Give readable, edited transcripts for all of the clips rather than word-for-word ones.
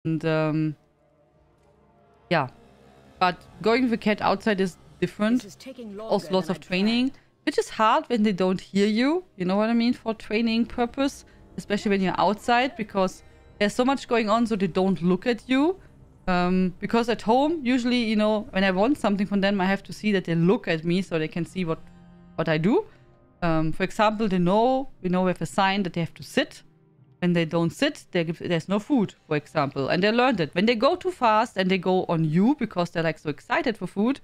And yeah, but going with a cat outside is different. Also lots of training, which is hard when they don't hear you. You know what I mean? For training purpose, especially when you're outside, because there's so much going on, so they don't look at you. Because at home, usually, you know, when I want something from them, I have to see that they look at me so they can see what I do. For example, they know, we have a sign that they have to sit. When they don't sit, there's no food, for example. And they learned it. When they go too fast and they go on you because they're like so excited for food,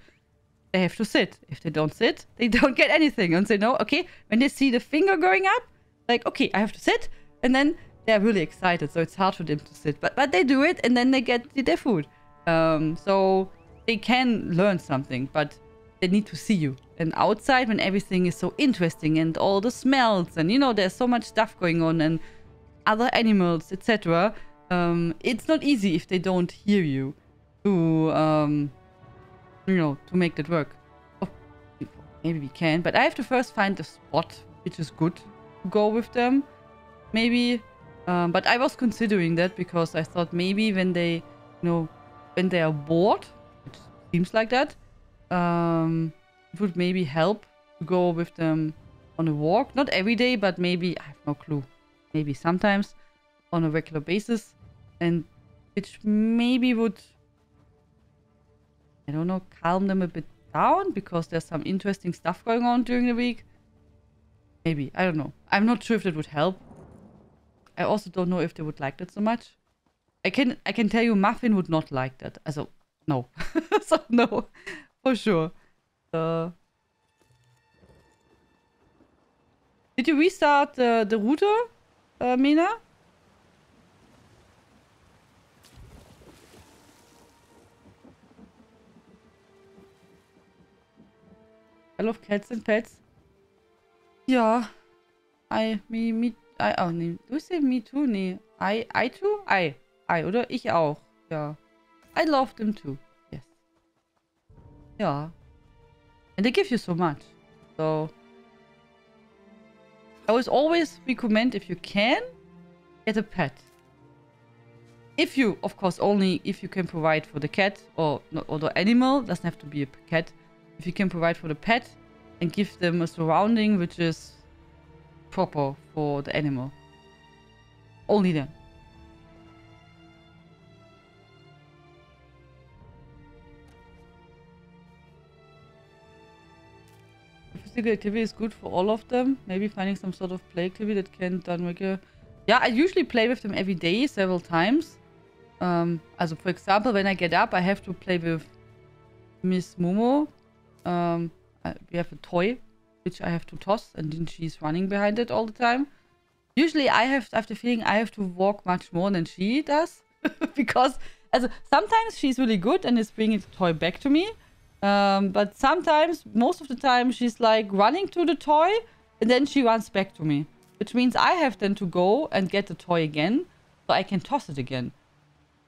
they have to sit. If they don't sit, they don't get anything. And they know, okay, when they see the finger going up, like, okay, I have to sit. And then they're really excited. So it's hard for them to sit. But they do it and then they get their food. So they can learn something, but they need to see you. And outside, when everything is so interesting and all the smells and, you know, there's so much stuff going on and other animals, etc. It's not easy if they don't hear you to, you know, to make that work. Oh, maybe we can, but I have to first find a spot which is good to go with them. Maybe, but I was considering that because I thought maybe when they, you know, when they are bored, it seems like that, it would maybe help to go with them on a walk. Not every day, but maybe, I have no clue. Maybe sometimes on a regular basis, and which maybe would, I don't know, calm them a bit down because there's some interesting stuff going on during the week. Maybe, I don't know. I'm not sure if that would help. I also don't know if they would like that so much. I can tell you Muffin would not like that. Also, no. So no, for sure. Did you restart the router? Mina? I love cats and pets. Ja. Oh nee. Du say me too? Nee. I too? I, oder? Ich auch. Ja. I love them too. Yes. Ja. And they give you so much. So I would always recommend, if you can, get a pet. If you, of course, only if you can provide for the cat or the animal, doesn't have to be a cat. If you can provide for the pet and give them a surrounding which is proper for the animal. Only then. Physical activity is good for all of them. Maybe finding some sort of play activity that can done regular. Yeah, I usually play with them every day, several times. Also, for example, when I get up, I have to play with Miss Momo. We have a toy, which I have to toss, and then she's running behind it all the time. Usually, I have the feeling I have to walk much more than she does. Because also, sometimes she's really good and is bringing the toy back to me. But sometimes, most of the time, she's like running to the toy and then she runs back to me. Which means I have then to go and get the toy again so I can toss it again.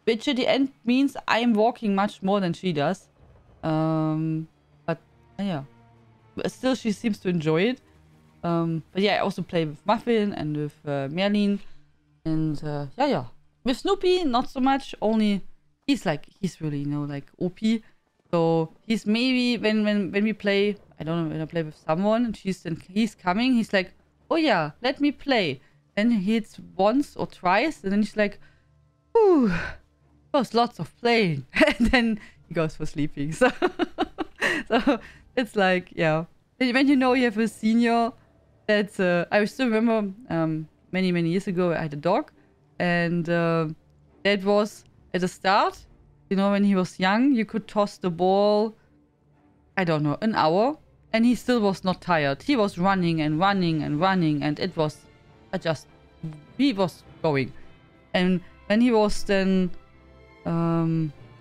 Which at the end means I'm walking much more than she does. But yeah. But still, she seems to enjoy it. But yeah, I also play with Muffin and with Merlin. And yeah. With Snoopy, not so much. Only he's really, you know, like OP. So he's maybe when we play, I don't know, when I play with someone and he's coming, he's like, oh yeah, let me play. Then he hits once or twice and then he's like, ooh, was lots of playing. And then he goes for sleeping. So it's like, yeah. When you know you have a senior, that's I still remember many years ago I had a dog, and that was at the start. You know, when he was young, you could toss the ball, I don't know, an hour, and he still was not tired. He was running and running and running, and it was he was going. And when he was then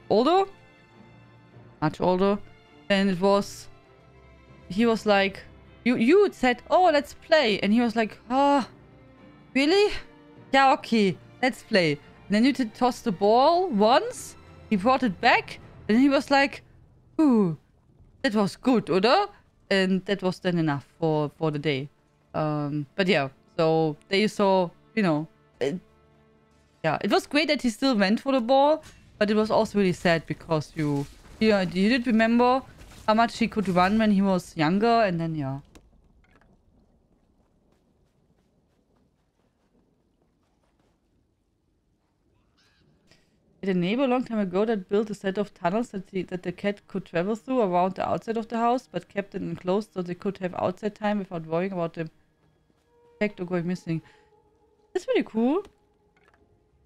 older, much older, then he was like, you said, oh, let's play. And he was like, oh, really? Yeah, okay, let's play. And then you did toss the ball once. He brought it back, and he was like, ooh, that was good, oder? And that was then enough for the day. But yeah, so they saw, you know, yeah, it was great that he still went for the ball, but it was also really sad because you did remember how much he could run when he was younger, and then yeah. I had a neighbor a long time ago that built a set of tunnels that the cat could travel through around the outside of the house, but kept it enclosed so they could have outside time without worrying about them or going missing. That's really cool.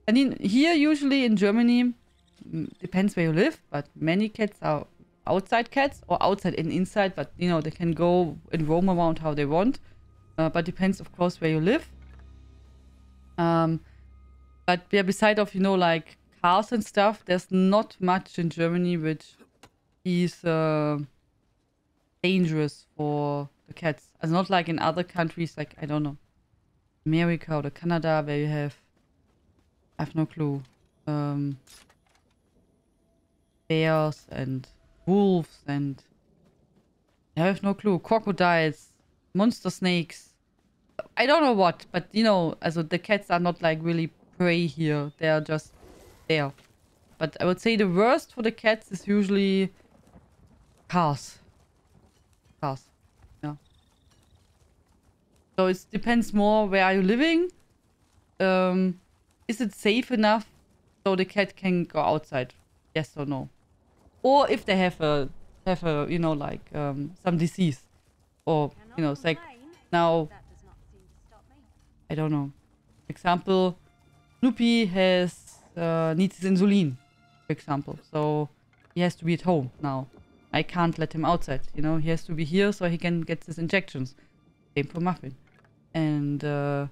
I mean, here usually in Germany, depends where you live, but many cats are outside cats or outside and inside, but you know, they can go and roam around how they want. But depends, of course, where you live. But yeah, beside of, you know, like cars and stuff, there's not much in Germany which is dangerous for the cats. It's not like in other countries, like, I don't know, America or Canada, where you have, I have no clue, bears and wolves and I have no clue, crocodiles, monster snakes. I don't know what, but you know, also the cats are not like really prey here. They are just there. But I would say the worst for the cats is usually cars. Cars. Yeah. So it depends more where are you living. Is it safe enough so the cat can go outside? Yes or no? Or if they have a you know, like some disease or you know, it's like now I don't know. For example, Snoopy has needs his insulin, for example. So he has to be at home now. I can't let him outside, you know. He has to be here so he can get his injections. Same for Muffin. And the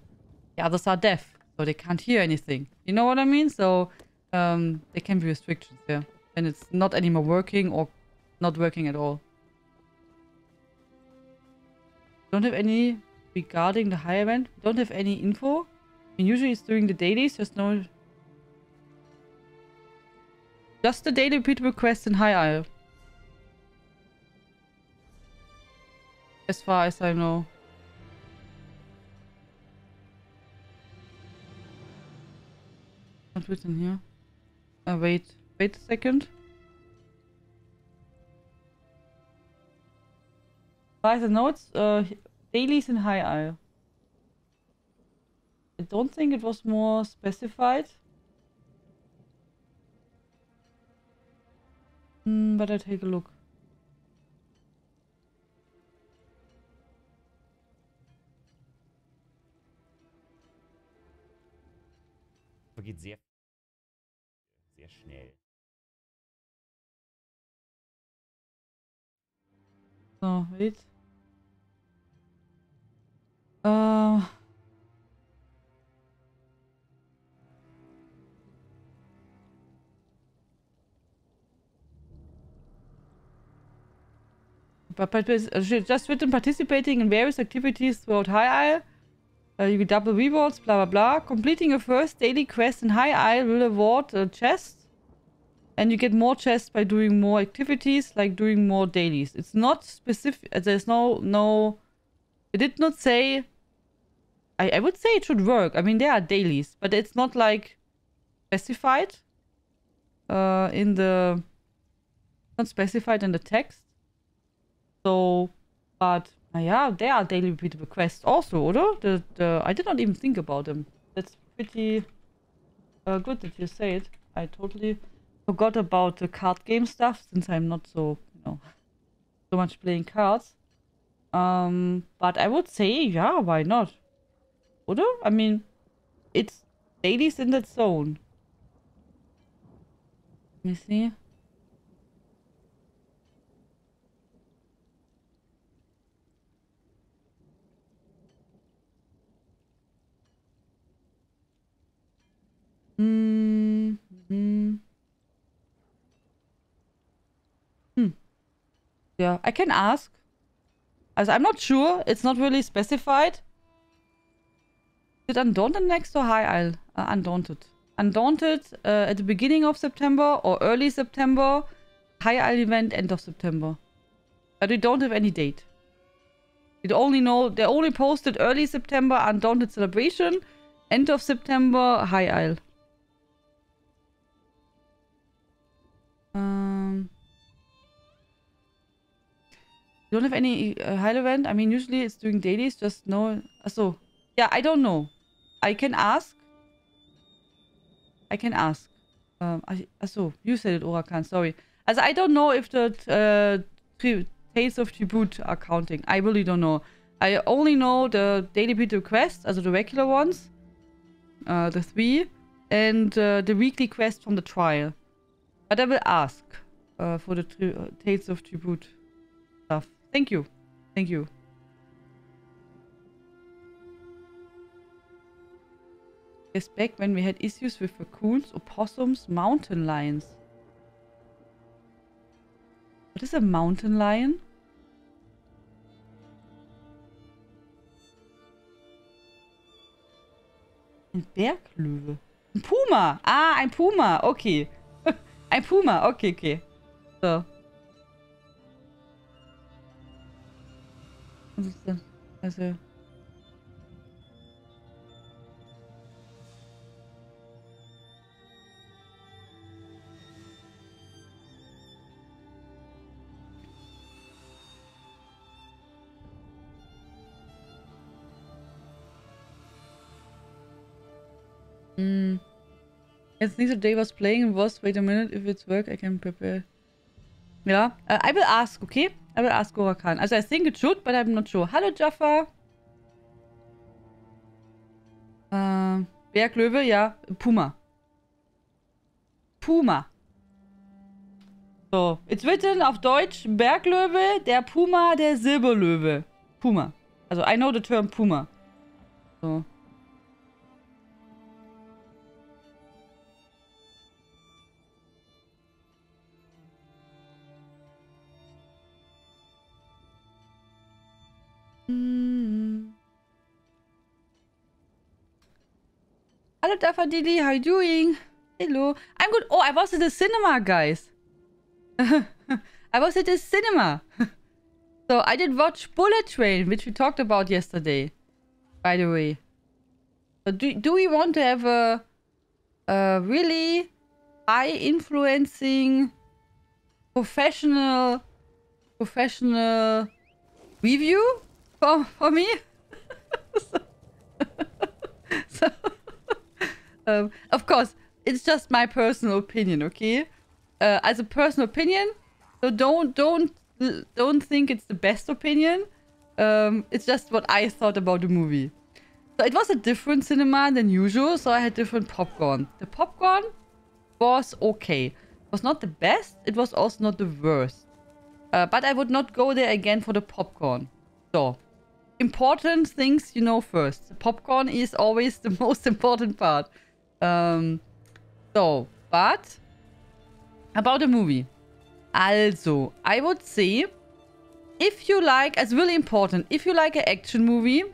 others are deaf, so they can't hear anything. You know what I mean? So there can be restrictions there. And it's not anymore working or not working at all. Don't have any regarding the high event. Don't have any info. I mean, usually it's during the dailies. There's no... Just the daily repeatable quests in High Isle. As far as I know. Not written here. Wait a second. By the notes, dailies in High Isle. I don't think it was more specified. But I take a look. Geht sehr schnell. So, wait. But just written participating in various activities throughout High Isle. You get double rewards, blah blah blah. Completing your first daily quest in High Isle will award a chest. And you get more chests by doing more activities, like doing more dailies. It's not specific. There's no... It did not say... I would say it should work. I mean, there are dailies, but it's not like specified in the... Not specified in the text. So, but yeah, there are daily repeatable quests also, oder? I did not even think about them. That's pretty good that you say it. I totally forgot about the card game stuff since I'm not so, you know, so much playing cards. But I would say, yeah, why not? Oder? I mean, it's dailies in that zone. Let me see. Yeah, I can ask. As I'm not sure. It's not really specified. Is it Undaunted next or High Isle? Undaunted. Undaunted at the beginning of September or early September. High Isle event end of September. But we don't have any date. We only know they only posted early September Undaunted celebration. End of September High Isle. You don't have any high event? I mean, usually it's doing dailies, just no... So, yeah, I don't know. I can ask. I can ask. So, you said it, Orakan, sorry. Also, I don't know if the Tales of Tribute are counting. I really don't know. I only know the daily beat requests, also the regular ones. The 3. And the weekly quest from the trial. But I will ask for the Tales of Tribute stuff. Thank you. Thank you. Yes, back when we had issues with raccoons, opossums, mountain lions. What is a mountain lion? Ein Berglöwe. Ein Puma. Ah, ein Puma. Okay. Ein Puma. Okay, okay. So. Was ist denn? Also... I think the day was playing was, wait a minute, if it's work, I can prepare. Yeah, I will ask, okay? I will ask Gorakan. Also, I think it should, but I'm not sure. Hello, Jaffa. Berglöwe, ja. Puma. Puma. So, it's written auf Deutsch, Berglöwe, der Puma, der Silberlöwe. Puma. Also, I know the term Puma. So. Hello, Daffodili, how you doing? Hello. I'm good. Oh, I was at the cinema, guys. I was at the cinema. So, I did watch Bullet Train, which we talked about yesterday. By the way. So do we want to have a really high-influencing, professional review for me? So, of course, it's just my personal opinion, okay? As a personal opinion, so don't think it's the best opinion. It's just what I thought about the movie. So it was a different cinema than usual, so I had different popcorn. The popcorn was okay. It was not the best, it was also not the worst. But I would not go there again for the popcorn. So, important things you know first. The popcorn is always the most important part. So, but about the movie. Also, I would say, if you like, it's really important, if you like an action movie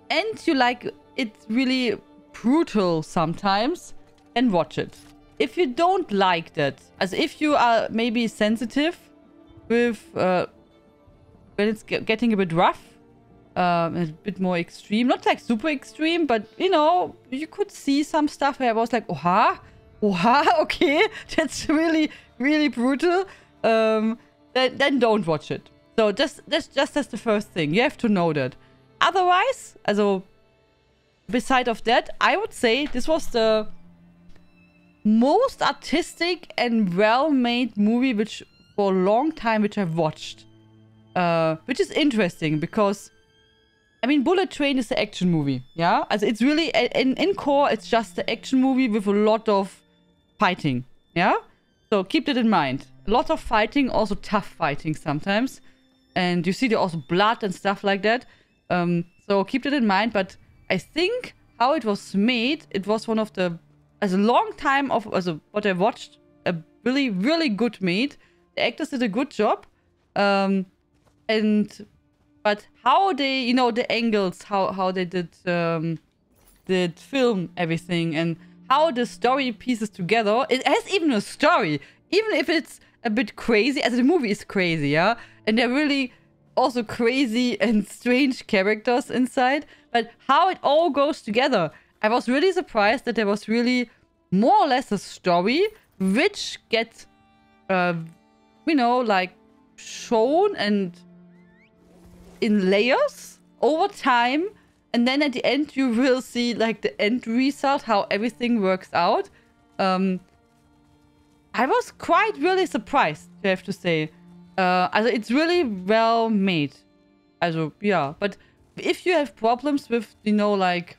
and you like it really brutal sometimes, then watch it. If you don't like that, as if you are maybe sensitive with when it's getting a bit rough, a bit more extreme, not like super extreme, but you know, you could see some stuff where I was like, oha, okay, that's really, really brutal. Then don't watch it. So that's the first thing. You have to know that. Otherwise, also beside of that, I would say this was the most artistic and well-made movie which for a long time which I've watched. Which is interesting because I mean Bullet Train is an action movie, yeah? Also it's really in core it's just an action movie with a lot of fighting, yeah? So keep that in mind. A lot of fighting, also tough fighting sometimes. And you see there also blood and stuff like that. So keep that in mind. But I think how it was made, it was one of the, as a long time of, what I watched, a really, really good made. The actors did a good job. But how they, you know, the angles, how they did film everything and how the story pieces together. It has even a story. Even if it's a bit crazy, as the movie is crazy, yeah? And they're really also crazy and strange characters inside. But how it all goes together. I was really surprised that there was really more or less a story which gets, you know, like shown and in layers over time. And then at the end, you will see like the end result, how everything works out. I was quite really surprised, I have to say. Also, it's really well made. Also, yeah. But if you have problems with, you know, like,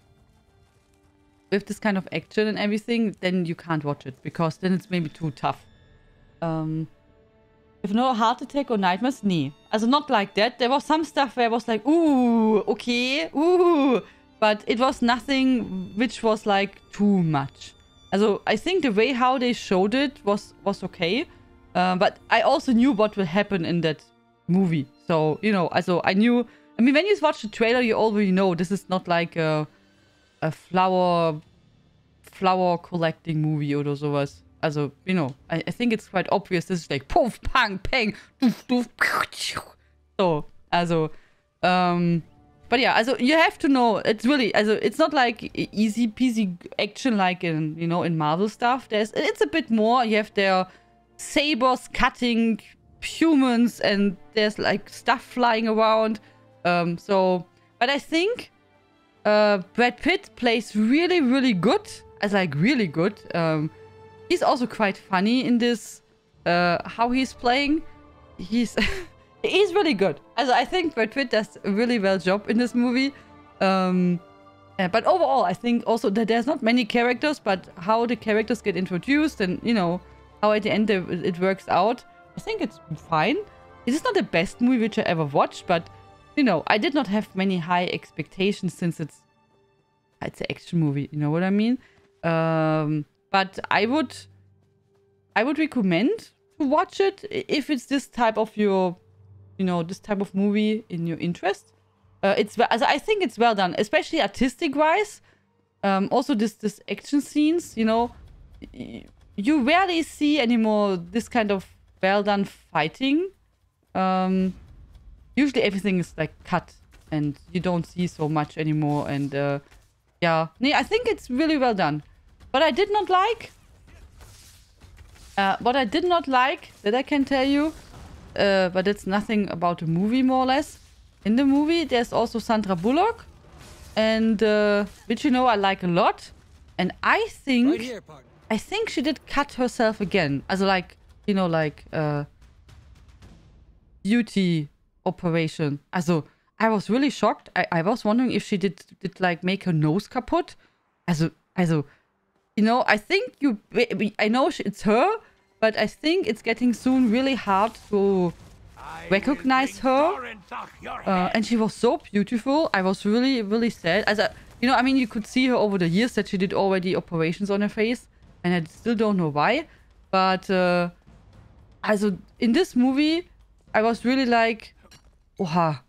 with this kind of action and everything, then you can't watch it, because then it's maybe too tough. If no heart attack or nightmares, nee. Also not like that. There was some stuff where I was like, ooh, okay, ooh. But it was nothing which was like too much. Also I think the way how they showed it was okay. But I also knew what will happen in that movie. So, you know, also I knew... I mean, when you watch the trailer, you already know this is not like a flower collecting movie or sowas. Also, you know, I think it's quite obvious. This is like poof, pang, pang, doof, doof. So, also, but yeah, also you have to know, it's really, also it's not like easy peasy action like in, you know, in Marvel stuff. It's a bit more. You have their sabers cutting humans and there's like stuff flying around. So, but I think Brad Pitt plays really, really good. As like really good. He's also quite funny in this, how he's playing. He's really good. Also, I think Brad Pitt does a really well job in this movie. But overall, I think also that there's not many characters, but how the characters get introduced and, you know, how at the end it works out. I think it's fine. It is not the best movie which I ever watched, but, you know, I did not have many high expectations since it's an action movie. You know what I mean? But I would recommend to watch it if it's this type of your, you know, this type of movie in your interest. I think it's well done, especially artistic wise. Also this action scenes, you know, you rarely see anymore this kind of well done fighting. Usually everything is like cut and you don't see so much anymore. And yeah, I think it's really well done. What I did not like, that I can tell you, but it's nothing about the movie more or less. In the movie, there's also Sandra Bullock, and which, you know, I like a lot. And I think, she did cut herself again. Also like, you know, like beauty operation. Also I was really shocked. I was wondering if she did like make her nose kaputt. Also. You know, I think I know it's her, but I think it's getting soon really hard to recognize her. And she was so beautiful. I was really, really sad. As you know, I mean, you could see her over the years that she did already operations on her face, and I still don't know why. But also in this movie, I was really like, oha.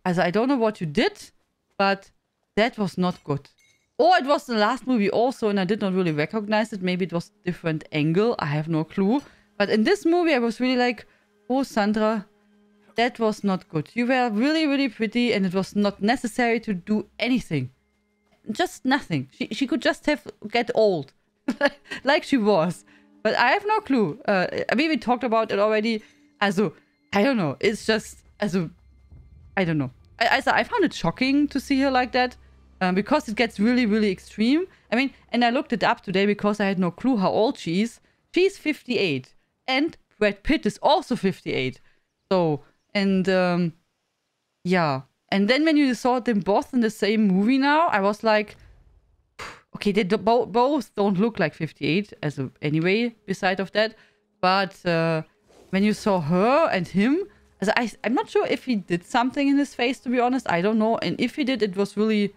Also I don't know what you did, but that was not good. Or it was the last movie also, and I did not really recognize it. Maybe it was a different angle. I have no clue. But in this movie, I was really like, oh, Sandra, that was not good. You were really, really pretty, and it was not necessary to do anything. Just nothing. She could just get old. Like she was. But I have no clue. I mean, we talked about it already. Also, I don't know. It's just, also, I don't know. I found it shocking to see her like that. Because it gets really, really extreme. I mean, and I looked it up today because I had no clue how old she is. She's 58. And Brad Pitt is also 58. So, and, yeah. And then when you saw them both in the same movie now, I was like, okay, they both don't look like 58, as anyway, beside of that. But when you saw her and him, as I'm not sure if he did something in his face, to be honest. I don't know. And if he did, it was really...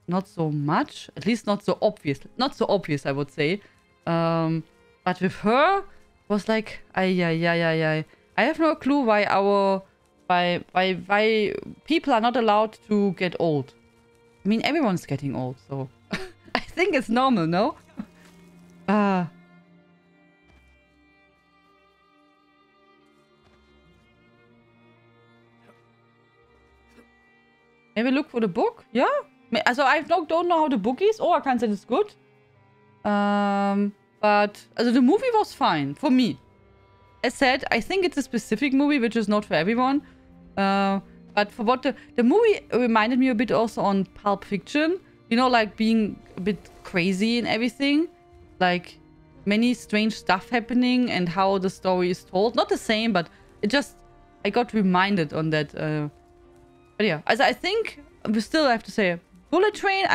not so much, at least not so obvious. Not so obvious, I would say. But with her, was like, I have no clue why people are not allowed to get old. I mean, everyone's getting old, so I think it's normal, no? Maybe look for the book, yeah? Also, I don't know how the book is. Oh, I can't say it's good. But also the movie was fine for me. As said, I think it's a specific movie which is not for everyone. But for what the movie reminded me a bit also on Pulp Fiction. You know, like being a bit crazy and everything. Like many strange stuff happening and how the story is told. Not the same, but it just... I got reminded on that. But yeah, as I think we still have to say Bullet Train.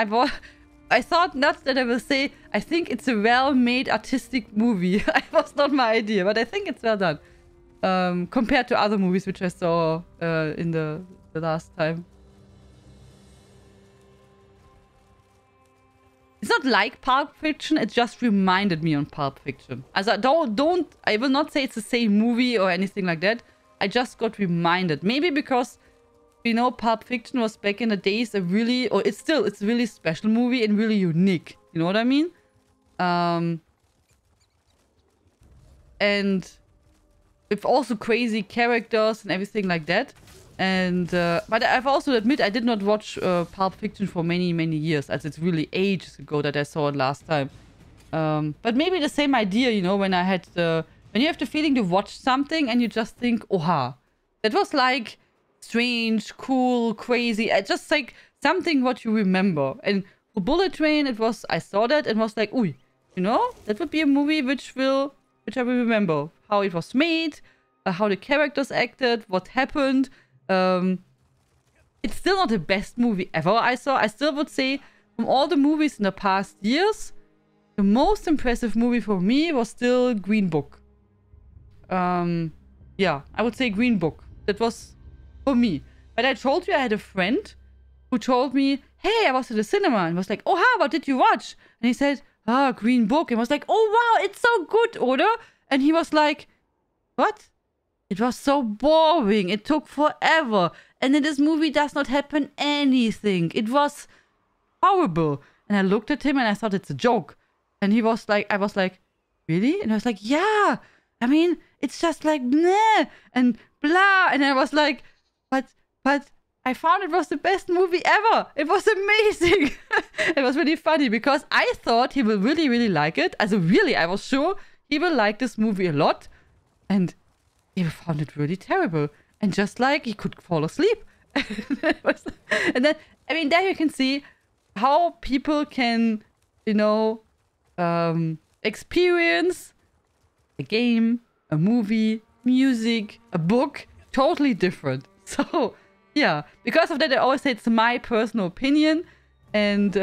I thought not that I will say I think it's a well-made artistic movie. It was not my idea, but I think it's well done. Compared to other movies which I saw in the last time. It's not like Pulp Fiction, it just reminded me on Pulp Fiction. As I I will not say it's the same movie or anything like that. I just got reminded. Maybe because, you know, Pulp Fiction was back in the days a really, or it's a really special movie and really unique. You know what I mean? And with also crazy characters and everything like that. And but I've also to admit I did not watch Pulp Fiction for many years, as it's really ages ago that I saw it last time. But maybe the same idea, you know, when you have the feeling to watch something and you just think, oha, that was like strange, cool, crazy, just like something what you remember. And for Bullet Train, I saw that and was like, ooh, you know, that would be a movie which I will remember. How it was made, how the characters acted, what happened. It's still not the best movie ever I saw. I still would say from all the movies in the past years, the most impressive movie for me was still Green Book. Yeah, I would say Green Book. That was for me. But I told you I had a friend who told me, hey, I was at the cinema, and was like, oh, what did you watch? And he said, Green Book. And was like, oh, wow, it's so good, oder? And he was like, what? It was so boring. It took forever. And in this movie does not happen anything. It was horrible. And I looked at him and I thought it's a joke. And he was like, I was like, really? And I was like, yeah. I mean, it's just like, nah, and blah. And I was like, but I found it was the best movie ever. It was amazing. It was really funny because I thought he will really like it. Also really, I was sure he will like this movie a lot. And he found it really terrible. And just like, he could fall asleep. And then, I mean, there you can see how people can, you know, experience a game, a movie, music, a book, totally different. So, yeah, because of that, I always say it's my personal opinion. And,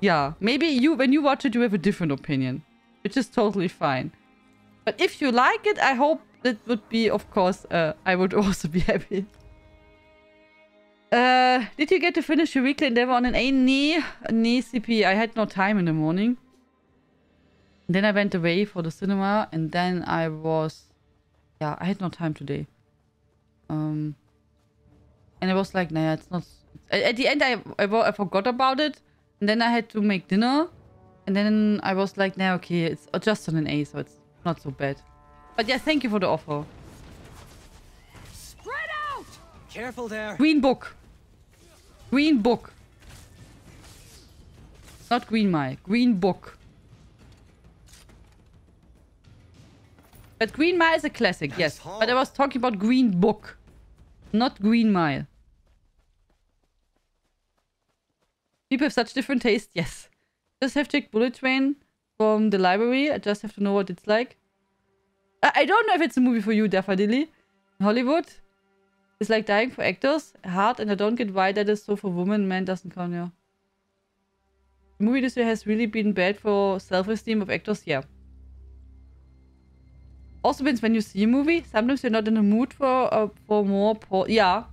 yeah, maybe when you watch it, you have a different opinion, which is totally fine. But if you like it, I hope that would be, of course, I would also be happy. Did you get to finish your weekly endeavor on an A? Nee, CP. I had no time in the morning. And then I went away for the cinema, and then I had no time today. And I was like, nah, it's not... At the end, I forgot about it, and then I had to make dinner, and then I was like, nah, okay, it's just on an A, so it's not so bad. But yeah, thank you for the offer. Spread out! Careful there. Green Book. Green Book. Not Green Mile. Green Book. But Green Mile is a classic, yes. But I was talking about Green Book. Not Green Mile. People have such different tastes, yes. Just have to take Bullet Train from the library. I just have to know what it's like. I don't know if it's a movie for you, definitely. Hollywood is like dying for actors. Hard, and I don't get why that is so for women. Man doesn't count, yeah. The movie this year has really been bad for self-esteem of actors, yeah. Also means when you see a movie, sometimes you're not in the mood for more... Yeah.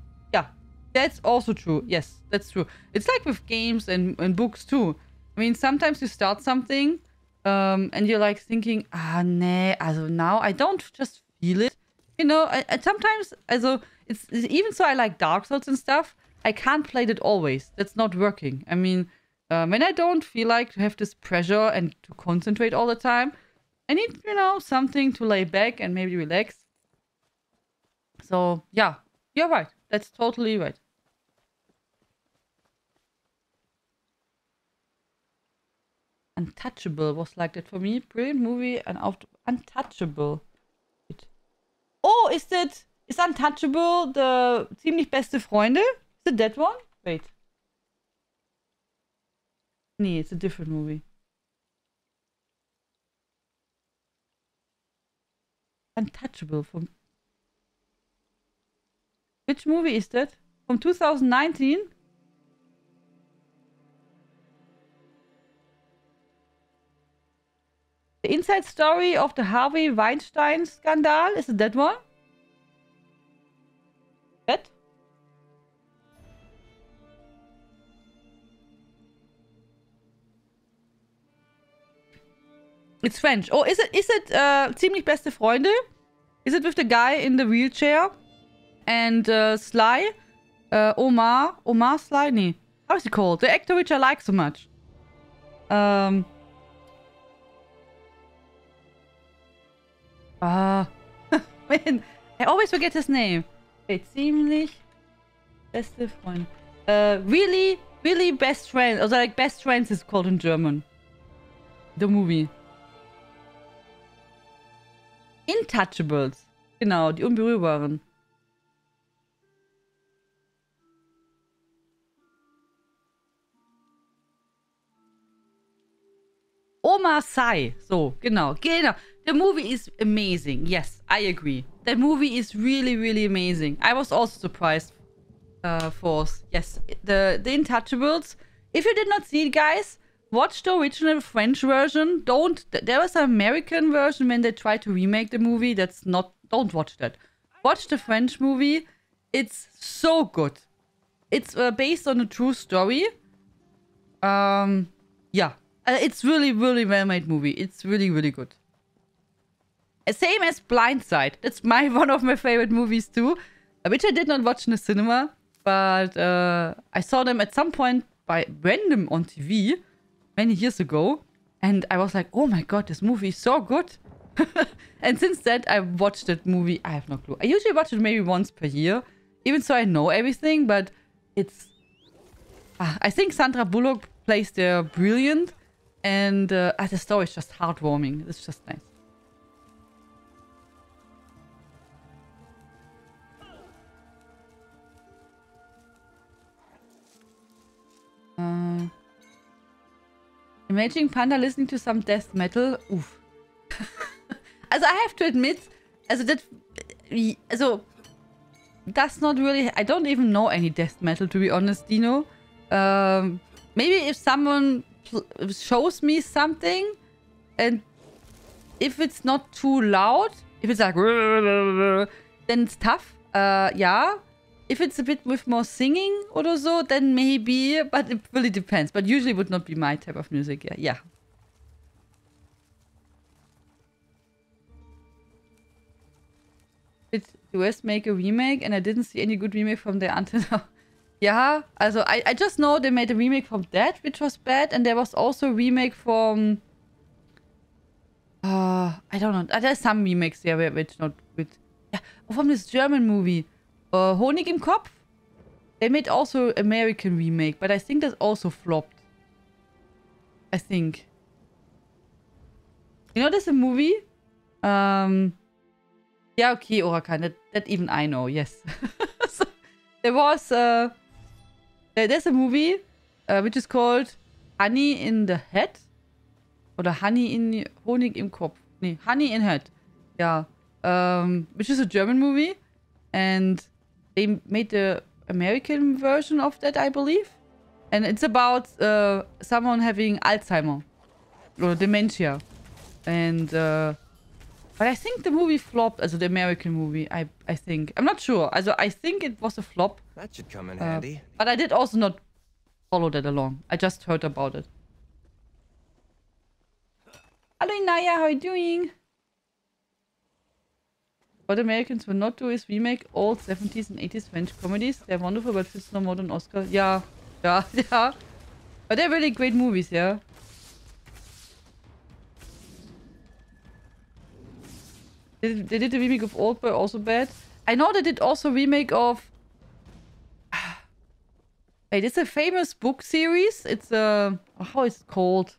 That's also true. Yes, that's true. It's like with games and books too. I mean, sometimes you start something and you're like thinking, nah, also now I don't just feel it. You know, I sometimes, also, it's even so I like Dark Souls and stuff, I can't play that always. That's not working. I mean, when I don't feel like to have this pressure and to concentrate all the time, I need, you know, something to lay back and maybe relax. So, yeah, you're right. That's totally right. Untouchable was like that for me. Brilliant movie and Untouchable. Oh, is Is Untouchable the ziemlich beste Freunde? Is it that one? Wait. Nee, it's a different movie. Untouchable from... Which movie is that? From 2019? The inside story of the Harvey Weinstein scandal? Is it that one? That? It's French. Oh, is it ziemlich beste Freunde? Is it with the guy in the wheelchair? And Sly? Omar Sly? Nee. How is he called? The actor which I like so much. Man, I always forget his name. Wait, ziemlich beste Freunde. Really best friends. Also like best friends is called in German. The movie. Intouchables. Genau, die Unberührbaren. Omar Sy. So, genau. The movie is amazing. Yes, I agree. That movie is really amazing. I was also surprised. Force. Yes, the Intouchables. If you did not see it, guys, watch the original French version. There was an American version when they tried to remake the movie. Don't watch that. Watch the French movie. It's so good. It's based on a true story. Yeah. It's really well-made movie. It's really good. Same as Blindside. That's one of my favorite movies too. Which I did not watch in the cinema. But I saw them at some point by random on TV many years ago. And I was like, oh my god, this movie is so good. And since that, I watched that movie. I have no clue. I usually watch it maybe once per year. Even so I know everything. But it's... I think Sandra Bullock plays there brilliant. And the story is just heartwarming. It's just nice. Imagine Panda listening to some death metal. Oof. Also, I have to admit, that's not really... I don't even know any death metal, to be honest, Dino. Maybe if someone shows me something, and if it's not too loud, if it's like... then it's tough. Yeah. If it's a bit with more singing or so, then maybe, but it really depends. But usually it would not be my type of music. Yeah. Did the US make a remake? And I didn't see any good remake from there until now. Yeah, also I just know they made a remake from that, which was bad. And there was also a remake from... I don't know. There's some remakes there which not... Yeah, from this German movie. Honig im Kopf? They made also American remake, but I think that also flopped. I think. You know, there's a movie? Yeah, okay, Orakan, that even I know, yes. So, there was... there's a movie, which is called Honey in the Head? Oder Honig im Kopf. Nee, Honey in Head. Yeah. Which is a German movie. And... they made the American version of that, I believe. And it's about someone having Alzheimer. Or dementia. And, but I think the movie flopped, also the American movie, I think. I'm not sure. Also, I think it was a flop. That should come in handy. But I did also not follow that along. I just heard about it. Hello, Inaya, how are you doing? What Americans will not do is remake old 70s and 80s French comedies. They're wonderful, but fits no more than Oscar. Yeah. But they're really great movies, yeah. They did the remake of Old Boy, also bad. I know they did also a remake of... Wait, it's a famous book series. It's a... how is it called?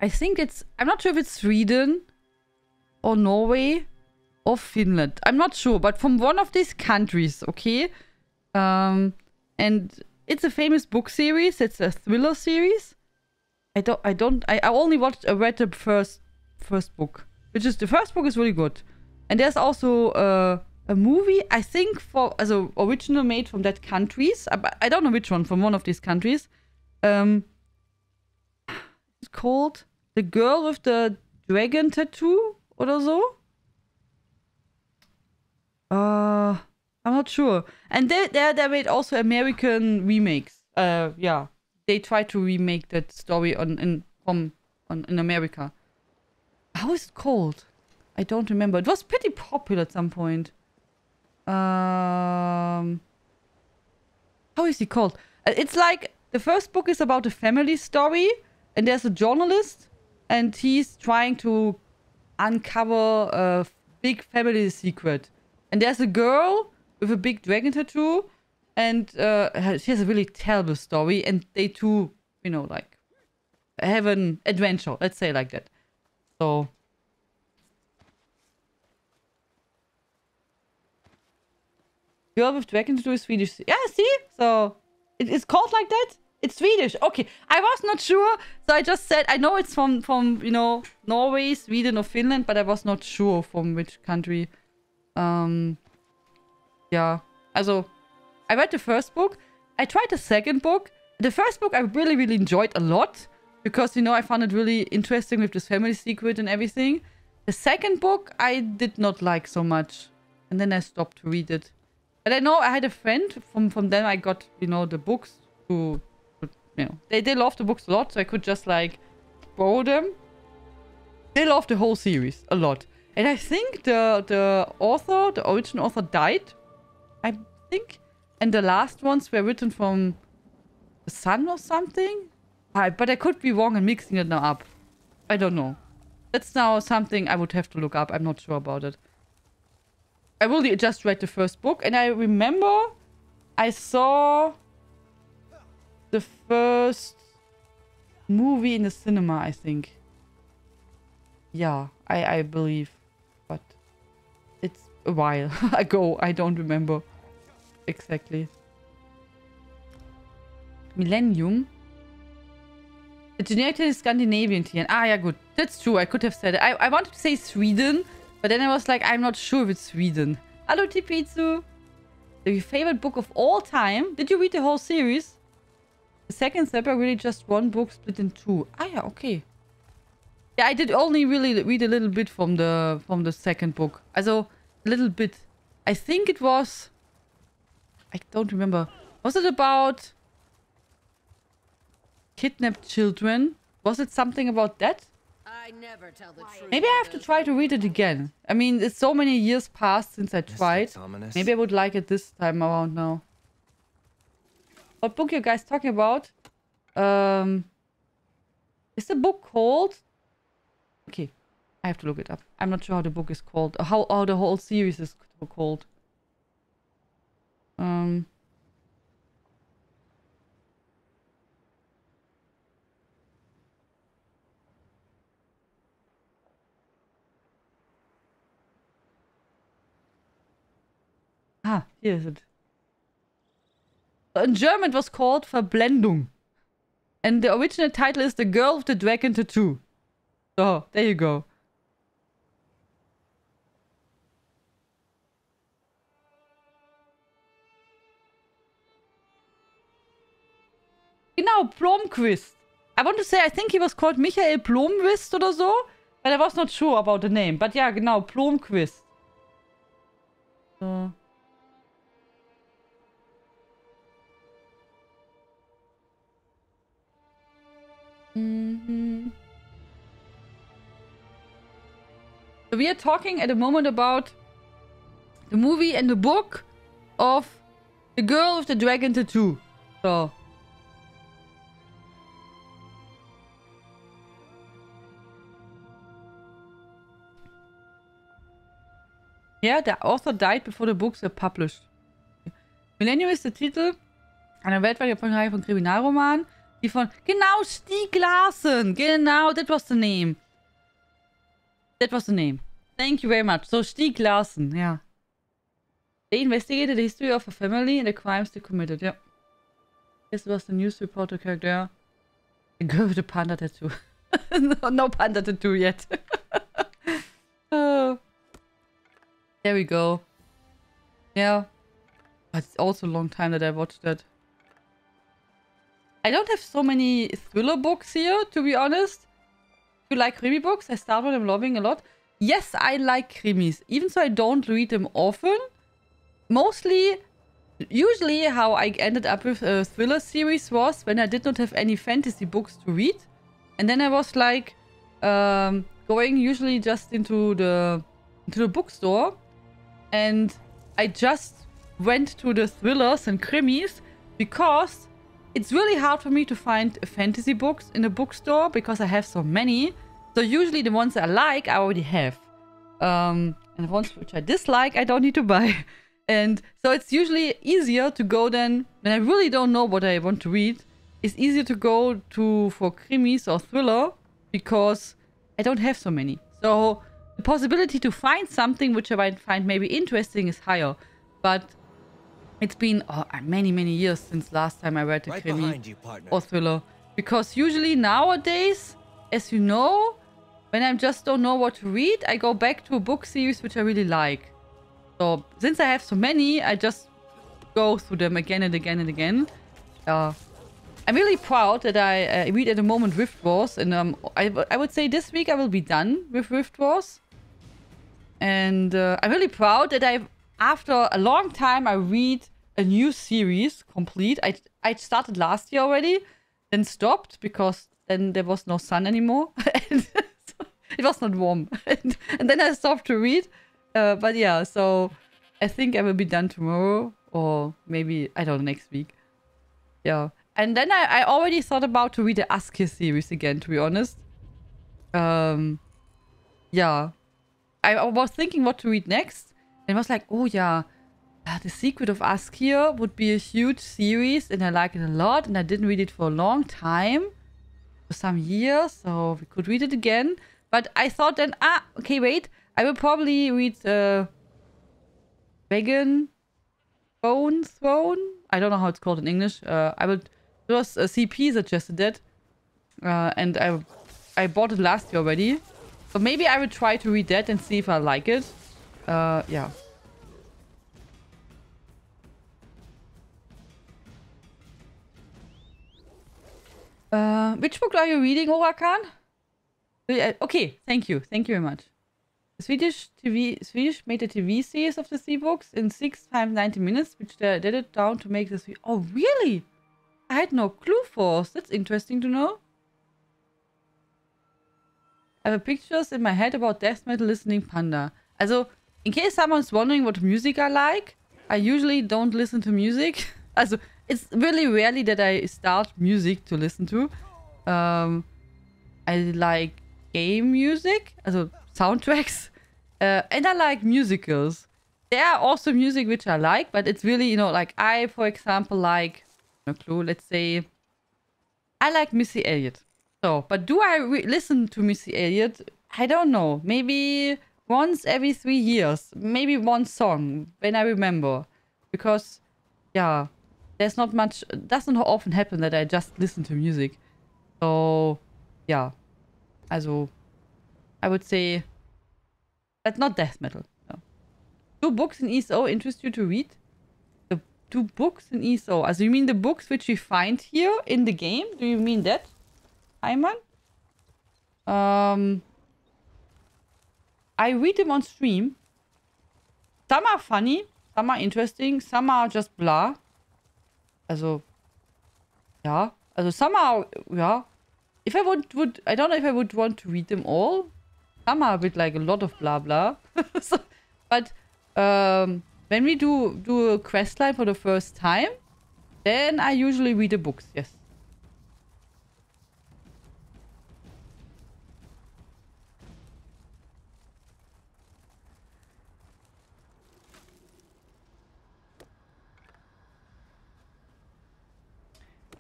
I think it's... I'm not sure if it's Sweden. or Norway or Finland. I'm not sure, but from one of these countries, okay? And it's a famous book series. It's a thriller series. I only read the first book, which is the first book is really good. And there's also a movie, I think, as an original made from that countries. I don't know which one, from one of these countries. It's called The Girl with the Dragon Tattoo or so. I'm not sure. And they made also American remakes. Yeah, they tried to remake that story in America. How is it called? I don't remember. It was pretty popular at some point. How is it called? It's like the first book is about a family story, and there's a journalist, and he's trying to uncover a big family secret. And there's a girl with a big dragon tattoo, and she has a really terrible story, and they two, you know, like, have an adventure, let's say like that. So... Girl with Dragon Tattoo is Swedish. Yeah, see? So, it is called like that? It's Swedish. Okay, I was not sure. So I just said, I know it's from you know, Norway, Sweden or Finland, but I was not sure from which country. Yeah. Also, I read the first book. I tried the second book. The first book I really, really enjoyed a lot. Because, you know, I found it really interesting with this family secret and everything. The second book I did not like so much. And then I stopped to read it. But I know I had a friend, from them I got, you know, the books who, you know, they love the books a lot, so I could just, like, borrow them. They love the whole series a lot. And I think the original author died, I think. And the last ones were written from the son or something. But I could be wrong and mixing it now up. I don't know. That's now something I would have to look up. I'm not sure about it. I really just read the first book, and I remember I saw the first movie in the cinema, I think. Yeah, I believe. But it's a while ago. I don't remember exactly. Millennium? The generic is Scandinavian Tian. Ah, yeah, good. That's true. I could have said it. I wanted to say Sweden. But then I was like, I'm not sure if it's Sweden. Hello, Tipitsu. The favorite book of all time. Did you read the whole series? The second step, I really just one book split in two. Ah, yeah, okay. Yeah, I did only really read a little bit from the second book. Also, a little bit. I think it was... I don't remember. Was it about... kidnapped children? Was it something about that? I never tell the truth. Maybe I have to try to read it again. I mean, it's so many years passed since I tried. Maybe I would like it this time around now. What book you guys talking about? Is the book called? Okay, I have to look it up. I'm not sure how the book is called. Or how the whole series is called. Ah, here is it. In German it was called Verblendung. And the original title is The Girl with the Dragon Tattoo. So, there you go. Genau, Blomqvist. I want to say, I think he was called Michael Blomqvist or so. But I was not sure about the name. But yeah, genau, Blomqvist. So... So we are talking at the moment about the movie and the book of The Girl with the Dragon Tattoo. So. Yeah, the author died before the books were published. Millennium ist der Titel einer weltweit erfolgreichen Reihe von Kriminalromanen. Die von... Genau, Stieg Larsson! Genau, that was the name. That was the name. Thank you very much. So, Stieg Larsen, yeah. They investigated the history of a family and the crimes they committed, yeah. This was the news reporter character. The girl with the panda tattoo. No panda tattoo yet. There we go. Yeah. But it's also a long time that I watched that. I don't have so many thriller books here, to be honest. Do you like krimi books? I start with them loving a lot. Yes, I like krimis. Even so I don't read them often. Usually how I ended up with a thriller series was when I did not have any fantasy books to read. And then I was like going usually just into the bookstore. And I just went to the thrillers and krimis because it's really hard for me to find fantasy books in the bookstore because I have so many. So usually the ones I like, I already have. And the ones which I dislike, I don't need to buy. And so it's usually easier to go then, when I really don't know what I want to read, it's easier to go for krimis or thriller because I don't have so many. So the possibility to find something which I might find maybe interesting is higher. But it's been many, many years since last time I read a krimi or thriller. Because usually nowadays, as you know, when I just don't know what to read, I go back to a book series which I really like. So since I have so many, I just go through them again and again and again. I'm really proud that I read at the moment Rift Wars. And I would say this week I will be done with Rift Wars. And I'm really proud that after a long time, I read a new series complete. I started last year already, then stopped because then there was no sun anymore. And so it was not warm. And then I stopped to read. But yeah, so I think I will be done tomorrow or maybe, I don't know, next week. Yeah. And then I already thought about to read the Askir series again, to be honest. Yeah. I was thinking what to read next. And I was like, oh yeah, The Secret of Askir would be a huge series and I like it a lot. And I didn't read it for a long time. For some years. So we could read it again. But I thought then, okay, wait. I will probably read Dragon Bone Throne. I don't know how it's called in English. It was CP suggested that. And I bought it last year already. So maybe I will try to read that and see if I like it. Yeah. Which book are you reading, Orakan? Okay, thank you. Thank you very much. Swedish made a TV series of the 3 books in 6 times 90 minutes, which they edited down to make this. Oh, really? I had no clue for us. That's interesting to know. I have pictures in my head about death metal listening panda. Also, in case someone's wondering what music I like, I usually don't listen to music. Also, it's really rarely that I start music to listen to. I like game music, also soundtracks, and I like musicals. There are also music which I like, but it's really, like I, for example, like, no clue, let's say, I like Missy Elliott. So, but do I listen to Missy Elliott? I don't know. Maybe once every 3 years. Maybe one song, when I remember. Because, yeah, there's not much, it doesn't often happen that I just listen to music. So, yeah. Also, I would say that's not death metal. No. 2 books in ESO interest you to read? The 2 books in ESO. Also, you mean the books which we find here in the game? Do you mean that, Ayman? I read them on stream. Some are funny, some are interesting, some are just blah. Also, yeah. Also, some are, yeah. If I I don't know if I would want to read them all. Some are a bit like a lot of blah blah. So, but when we do a quest line for the first time, then I usually read the books, yes.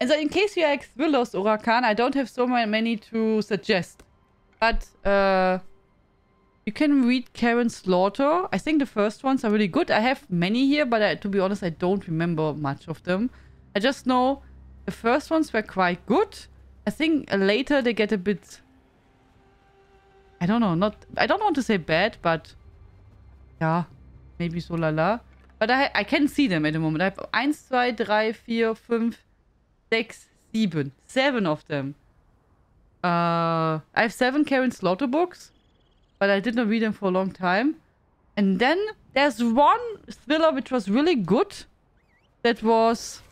And so in case you like thrillers, Orakan, I don't have so many to suggest. But You can read Karen Slaughter. I think the first ones are really good. I have many here, but to be honest, I don't remember much of them. I just know the first ones were quite good. I think later they get a bit... I don't know, I don't want to say bad, but... Yeah, maybe so lala. But I can see them at the moment. I have 1, 2, 3, 4, 5, 6, 7. 7 of them. I have 7 Karen Slaughter books. But I did not read them for a long time. And then there's one thriller which was really good. That was...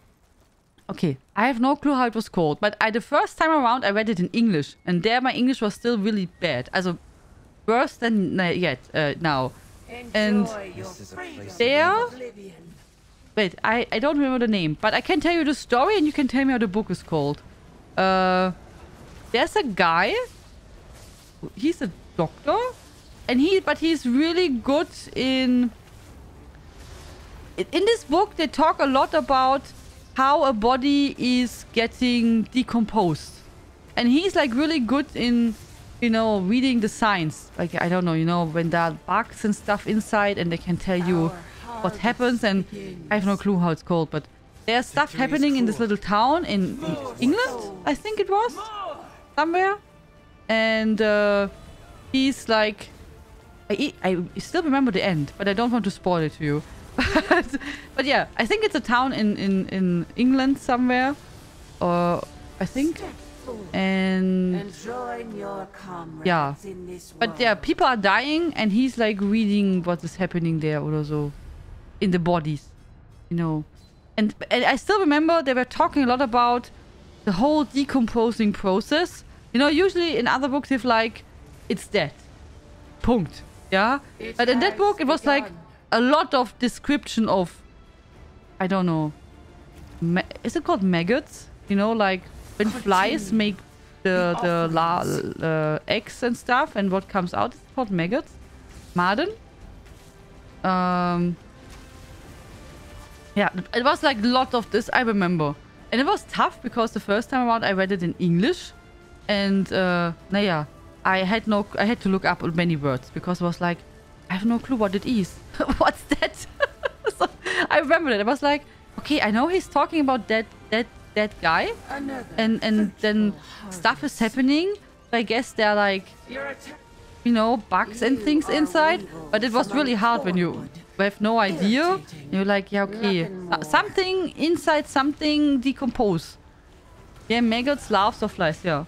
Okay, I have no clue how it was called. But the first time around I read it in English. And there my English was still really bad. Also, worse than yet now. And there... Wait, I don't remember the name. But I can tell you the story and you can tell me how the book is called. There's a guy... He's a doctor, and he's really good in this book. They talk a lot about how a body is getting decomposed, and he's like really good in, you know, reading the signs. Like, I don't know, you know, when there are bugs and stuff inside, and they can tell you what happens. And I have no clue how it's called, but there's stuff happening in this little town in England, I think it was, somewhere, and he's like... I still remember the end, but I don't want to spoil it to you. But yeah, I think it's a town in England somewhere. Or I think. And... Yeah. But yeah, people are dying and he's like reading what is happening there or so. In the bodies. You know. And I still remember they were talking a lot about the whole decomposing process. You know, usually in other books, if like... It's dead. Punkt. Yeah? But in that book, it was like a lot of description of... I don't know. Is it called maggots? You know, like when flies make the eggs and stuff, and what comes out is called maggots. Maden. Yeah, it was like a lot of this, I remember. And it was tough because the first time around I read it in English. And, naja. I had to look up many words because I was like, I have no clue what it is. What's that? So I remember that. I was like, okay, I know he's talking about that guy, and then stuff is happening. I guess there are like, you know, bugs and things inside. But it was really hard when you have no idea. You're like, yeah, okay, something inside, something decompose. Yeah, maggots, larvae, or flies. Yeah.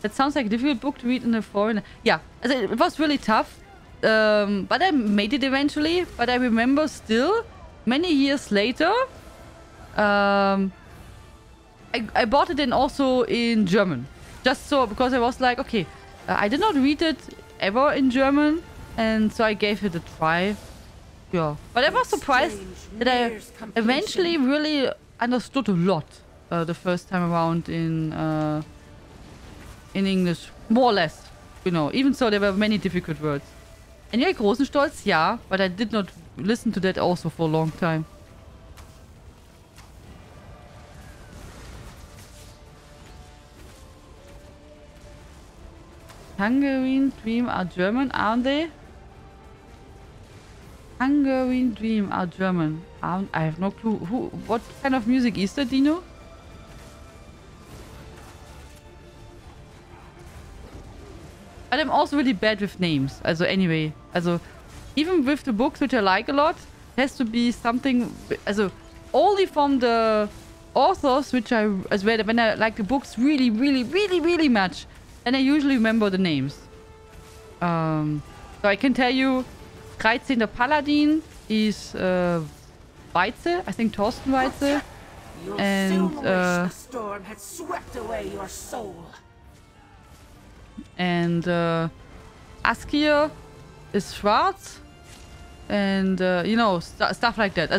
That sounds like a difficult book to read in a foreign... Yeah, it was really tough. But I made it eventually. But I remember still, many years later, I bought it in also in German. Just so, because I was like, okay, I did not read it ever in German. And so I gave it a try. Yeah. But I was surprised that I eventually really understood a lot the first time around in English, more or less, you know. Even so, there were many difficult words. And yeah, großen Stolz, yeah, but I did not listen to that also for a long time. Hungarian Dream are German, aren't they? Hungarian Dream are German. I have no clue. What kind of music is that, Dino? But I'm also really bad with names. Also anyway. Also even with the books which I like a lot, it has to be something... Also only from the authors which I... As well, when I like the books really, really, really, really much, then I usually remember the names. So I can tell you 13. Paladin is Weitze. I think Thorsten Weitze. And the storm had swept away your soul. And Askir is Schwarz. And, you know, stuff like that.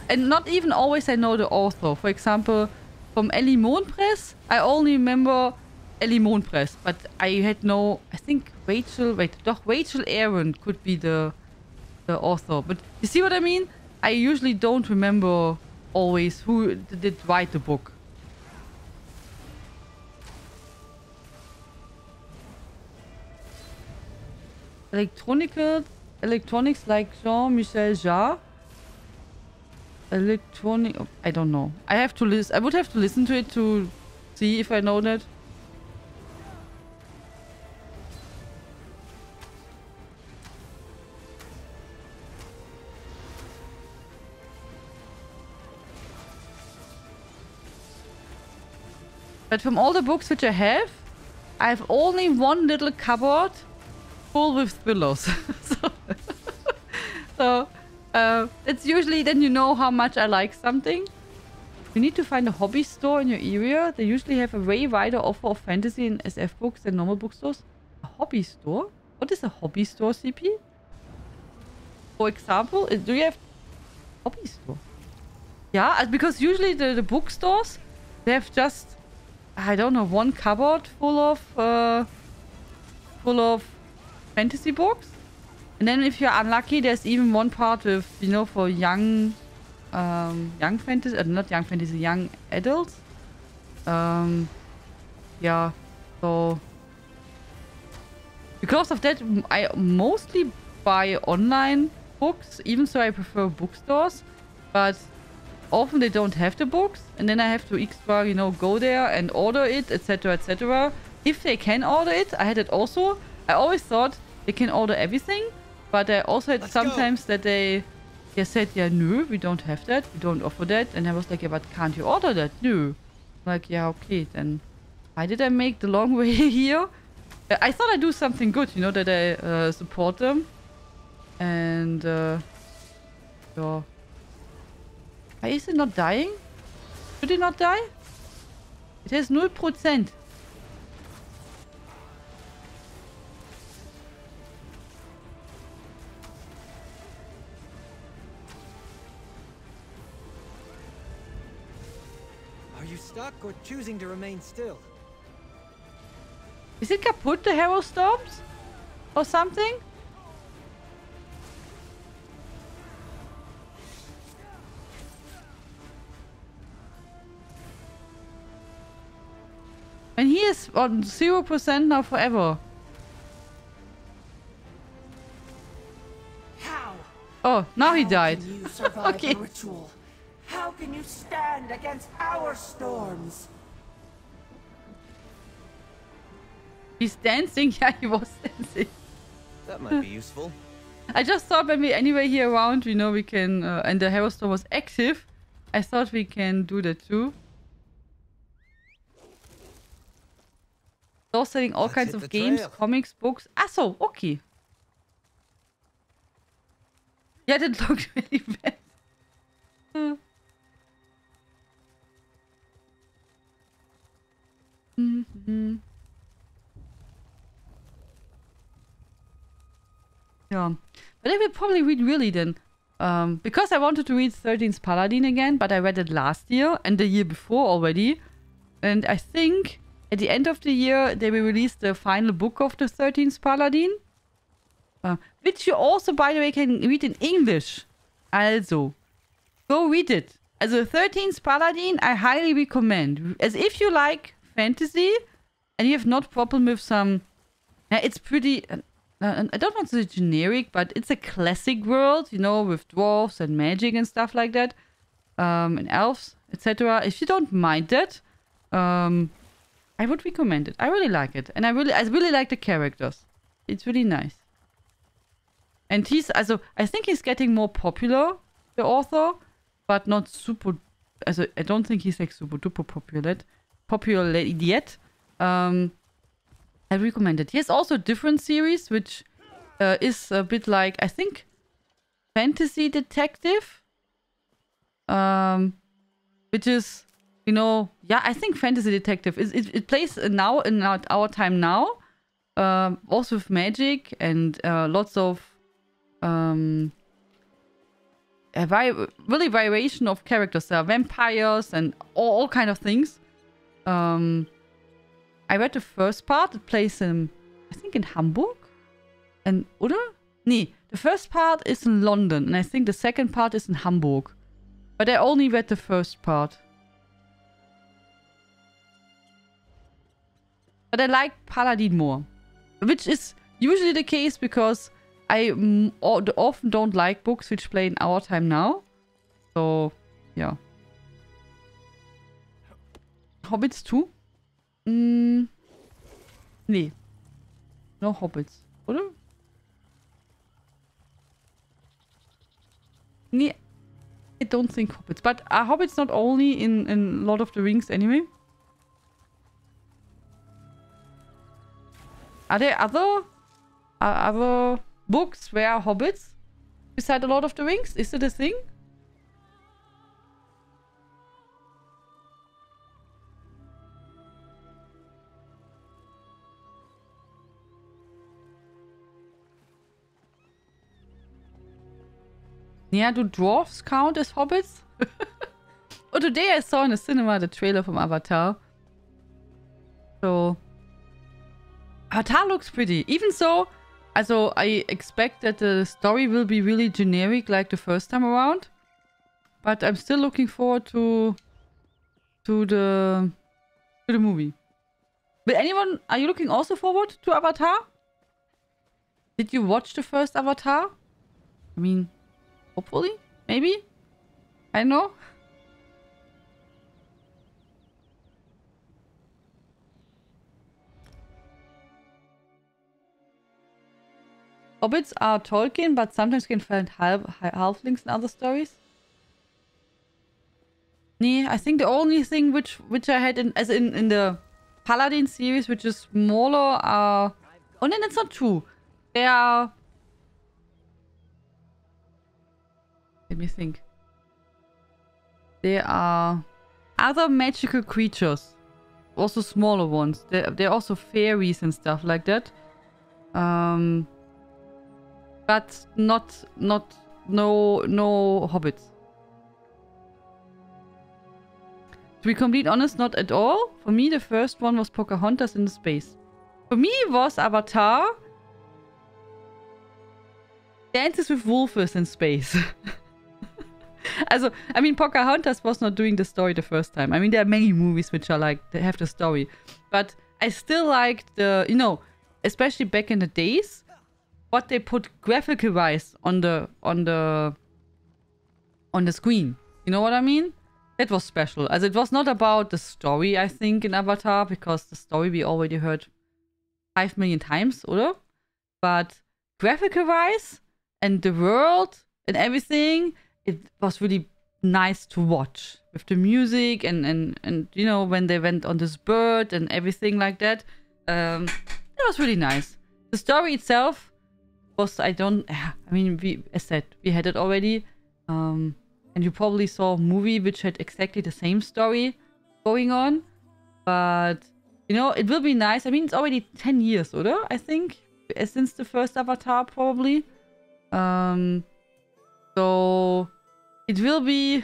And not even always I know the author. For example, from Ellie Mondpress, I only remember Ellie Mondpress. But I had no... I think Rachel Aaron could be the author. But you see what I mean? I usually don't remember always who did write the book. Electronics like Jean-Michel Jarre. Electronic... oh, I don't know. I have to listen. I would have to listen to it to see if I know that. But from all the books which I have only one little cupboard full with thrillers. so it's usually then you know how much I like something. You need to find a hobby store in your area. They usually have a way wider offer of fantasy and SF books than normal bookstores. A hobby store? What is a hobby store, CP? For example, do you have hobby store? Yeah, because usually the bookstores, they have just... I don't know, one cupboard full of fantasy books. And then if you're unlucky, there's even one part with, you know, for young fantasy, not young fantasy, young adults. Yeah, so because of that, I mostly buy online books, even so I prefer bookstores, but often they don't have the books, and then I have to extra, you know, go there and order it, etc, etc. If they can order it, I had it also. I always thought they can order everything, but I also had sometimes that they said, yeah, no, we don't have that, we don't offer that, and I was like, yeah, but can't you order that? No. Like, yeah, okay, then why did I make the long way here? I thought I'd do something good, you know, that I support them, and yeah. Why is it not dying? Should it not die? It has 0%. Are you stuck or choosing to remain still? Is it kaputt, the Hero Storms? Or something? And he is on 0% now forever. How? Oh, now he How died. can you survive Okay. the ritual? How can you stand against our storms? He's dancing? Yeah, he was dancing. That might be useful. I just thought when we anyway here around, you know, we can... and the Hero Store was active. I thought we can do that too. They're selling all kinds of games, comics, books. Ah, so, okay. Yeah, that looked really bad. Yeah. But I will probably read really then. Because I wanted to read 13th Paladin again, but I read it last year and the year before already. And I think... at the end of the year, they will release the final book of the 13th Paladin. Which you also, by the way, can read in English. Also, go read it. Also, 13th Paladin, I highly recommend. As if you like fantasy, and you have not problem with some... it's pretty... I don't want to say generic, but it's a classic world, you know, with dwarves and magic and stuff like that. And elves, etc. If you don't mind that... I would recommend it. I really like it. And I really like the characters. It's really nice. And he's, also, I think he's getting more popular, the author, but not super, also, I don't think he's like super duper popular yet. I recommend it. He has also a different series, which is a bit like, I think, Fantasy Detective. Which is... you know, yeah, I think Fantasy Detective it plays now in our time now, also with magic and lots of really variation of characters. There are vampires and all kind of things. I read the first part. It plays in, I think, in Hamburg, and oder? Nee, the first part is in London, and I think the second part is in Hamburg. But I only read the first part. But I like Paladin more. Which is usually the case because I often don't like books which play in our time now. So, yeah. Hobbits 2? Nee. No Hobbits, oder? Nee. I don't think Hobbits. But are Hobbits not only in Lord of the Rings anyway? Are there other books where Hobbits beside the Lord of the Rings? Is it a thing? Yeah, do dwarves count as hobbits? Oh, today I saw in the cinema the trailer from Avatar. So... Avatar looks pretty. Even so, also I expect that the story will be really generic like the first time around. But I'm still looking forward to the movie. But anyone, are you looking also forward to Avatar? Did you watch the first Avatar? I mean... Hopefully? Maybe? I don't know. Hobbits are Tolkien, but sometimes can find halflings in other stories. Nee, I think the only thing which I had in the Paladin series, which is smaller, are... Oh, no, that's not true. They are... Let me think. There are other magical creatures. Also smaller ones. They're also fairies and stuff like that. But no hobbits. To be completely honest, not at all. For me, the first one was Pocahontas in space. For me, it was Avatar. Dances with Wolves in space. Also, I mean, Pocahontas was not doing the story the first time. I mean, there are many movies which are like, they have the story. But I still liked the, you know, especially back in the days, what they put graphical-wise on the screen. You know what I mean? That was special. Also, it was not about the story, I think, in Avatar, because the story we already heard 5 million times, oder? But graphical-wise, and the world, and everything... It was really nice to watch with the music and you know, when they went on this bird and everything like that. It was really nice. The story itself was, I mean, as said, we had it already. And you probably saw a movie which had exactly the same story going on. But, you know, it will be nice. I mean, it's already 10 years, oder? I think, since the first Avatar, probably. So it will be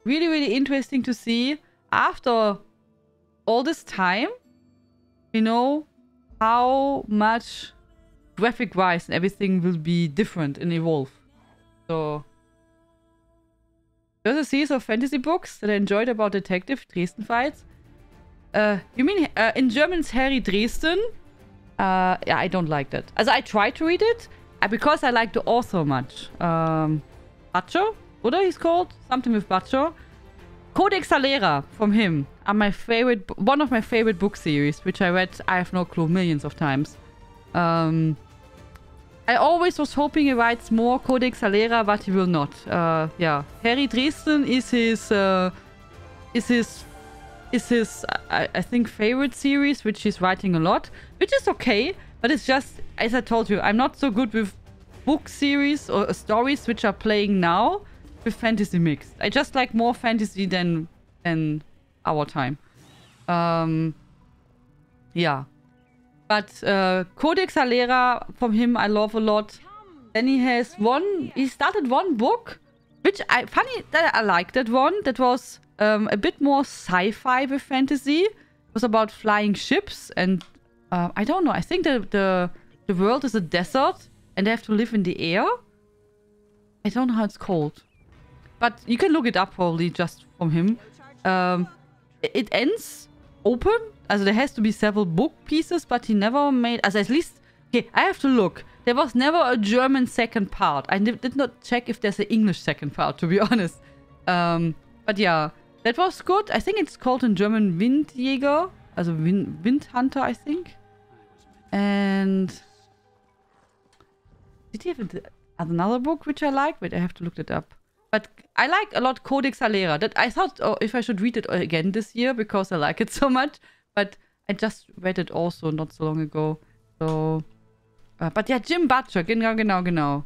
really, really interesting to see after all this time, you know, how much graphic-wise and everything will be different and evolve. So there's a series of fantasy books that I enjoyed about detective Dresden fights. You mean in German it's Harry Dresden? Yeah, I don't like that. Also I tried to read it because I like the author much. Butcher, oder he's called? Something with Butcher. Codex Alera from him are my favorite, one of my favorite book series, which I read, I have no clue, millions of times. I always was hoping he writes more Codex Alera, but he will not. Yeah, Harry Dresden is his I think favorite series, which he's writing a lot, which is okay, but it's just, as I told you, I'm not so good with book series or stories which are playing now with fantasy mixed. I just like more fantasy than our time. Yeah. But Codex Alera from him I love a lot. Then he started one book, which funny that I like that one. That was a bit more sci-fi with fantasy. It was about flying ships and I don't know. I think the world is a desert and they have to live in the air. I don't know how it's called. But you can look it up probably just from him. It ends open. Also there has to be several book pieces, but he never made... Also at least Okay, I have to look. There was never a German second part. I did not check if there's an English second part, to be honest. But yeah, that was good. I think it's called in German Windjäger. Also Windhunter, I think. And... Did he have another book which I like? Wait, I have to look that up. But I like a lot Codex Alera. That I thought if I should read it again this year because I like it so much. But I just read it also not so long ago. So... but yeah, Jim Butcher, genau.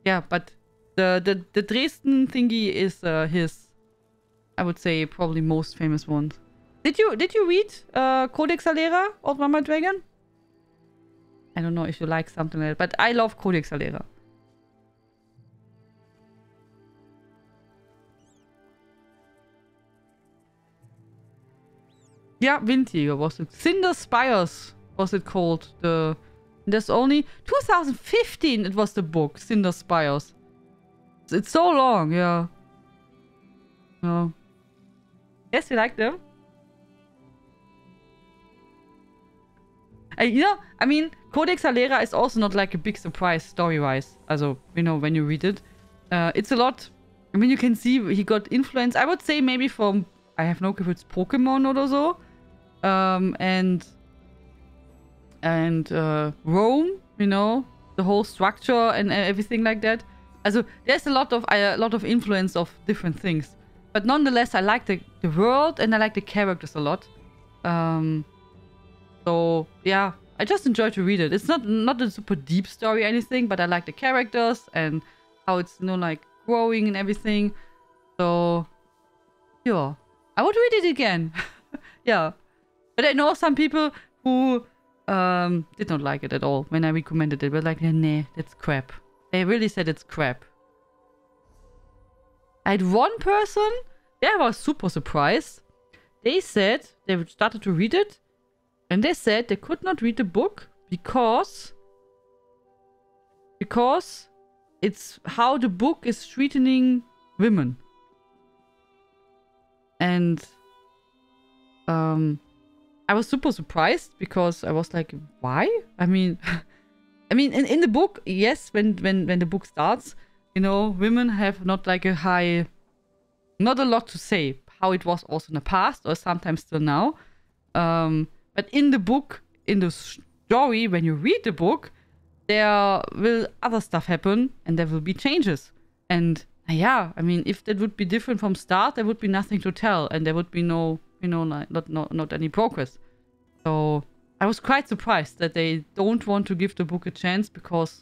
Yeah, but the Dresden thingy is his, I would say, probably most famous one. Did you read Codex Alera, Old Mama Dragon? I don't know if you like something like that, but I love Codex Alera. Yeah, Windjäger was it. Cinder Spires was it called. There's only 2015 it was the book, Cinder Spires. It's so long, yeah. No. Yes, you like them? You know, I mean, Codex Alera is also not like a big surprise story-wise. Also, you know, when you read it. It's a lot... I mean, you can see he got influence. I would say maybe from... I have no clue if it's Pokemon or so. And Rome, you know, the whole structure and everything like that. Also, there's a lot of influence of different things. But nonetheless, I like the world and I like the characters a lot. So, yeah, I just enjoy to read it. It's not a super deep story or anything, but I like the characters and how it's, you know, like, growing and everything. So, yeah. I would read it again. Yeah. But I know some people who did not like it at all when I recommended it. But like, nah, that's crap. They really said it's crap. I had one person, they was super surprised. They said they started to read it. And they said they could not read the book because it's how the book is treating women. And I was super surprised because I was like, why? I mean, in the book, yes, when the book starts, you know, women have not like not a lot to say. How it was also in the past or sometimes still now. But in the book, in the story, when you read the book, there will other stuff happen and there will be changes. And yeah, I mean, if that would be different from start, there would be nothing to tell and there would be no, you know, not any progress. So I was quite surprised that they don't want to give the book a chance because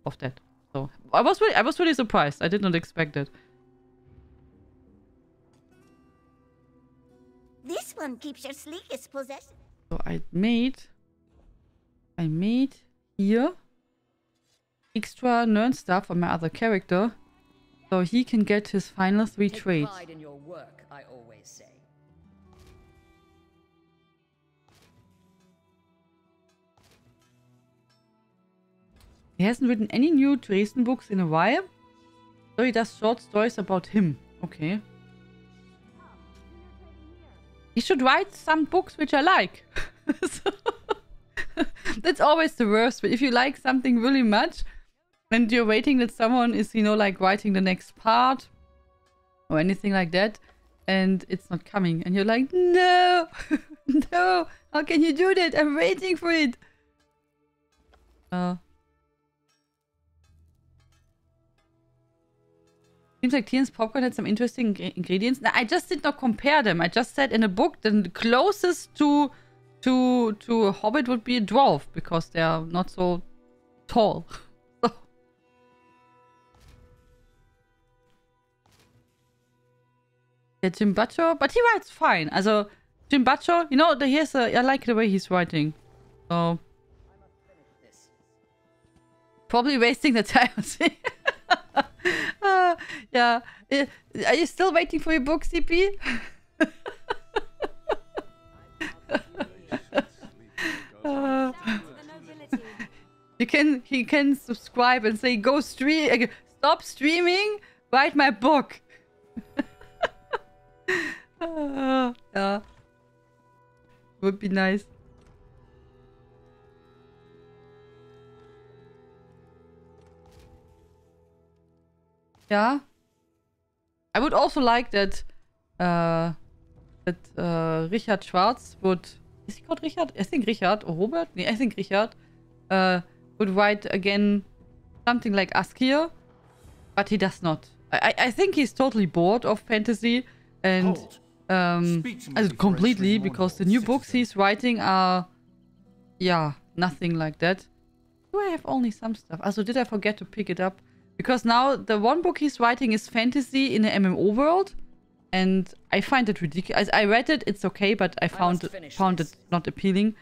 of that. So I was really surprised. I did not expect it. This one keeps your sleekest possession. So I made here extra nerd stuff for my other character, so he can get his final 3 traits. Pride in your work, I always say. He hasn't written any new Dresden books in a while, so he does short stories about him. Okay. He should write some books which I like. So, that's always the worst. But if you like something really much and you're waiting that someone is, you know, like writing the next part or anything like that and it's not coming and you're like, no, no, how can you do that? I'm waiting for it. Seems like Tian's popcorn had some interesting ingredients. No, I just did not compare them. I just said in a book the closest to a hobbit would be a dwarf because they are not so tall. So. Yeah, Jim Butcher, but he writes fine. Also Jim Butcher, you know, I like the way he's writing. So probably wasting the time. Yeah. Are you still waiting for your book, CP? He can subscribe and say, go stream, stop streaming, write my book. Yeah. Would be nice. Yeah. I would also like that Richard Schwartz would... Is he called Richard? I think Richard. Or Robert? Nee, I think Richard. Would write again something like Askir. But he does not. I think he's totally bored of fantasy. And... completely, because the new books he's writing are... Yeah, nothing like that. Do I have only some stuff? Also, did I forget to pick it up? Because now the one book he's writing is fantasy in an MMO world. And I find it ridiculous. I read it, it's okay, but I found it not appealing.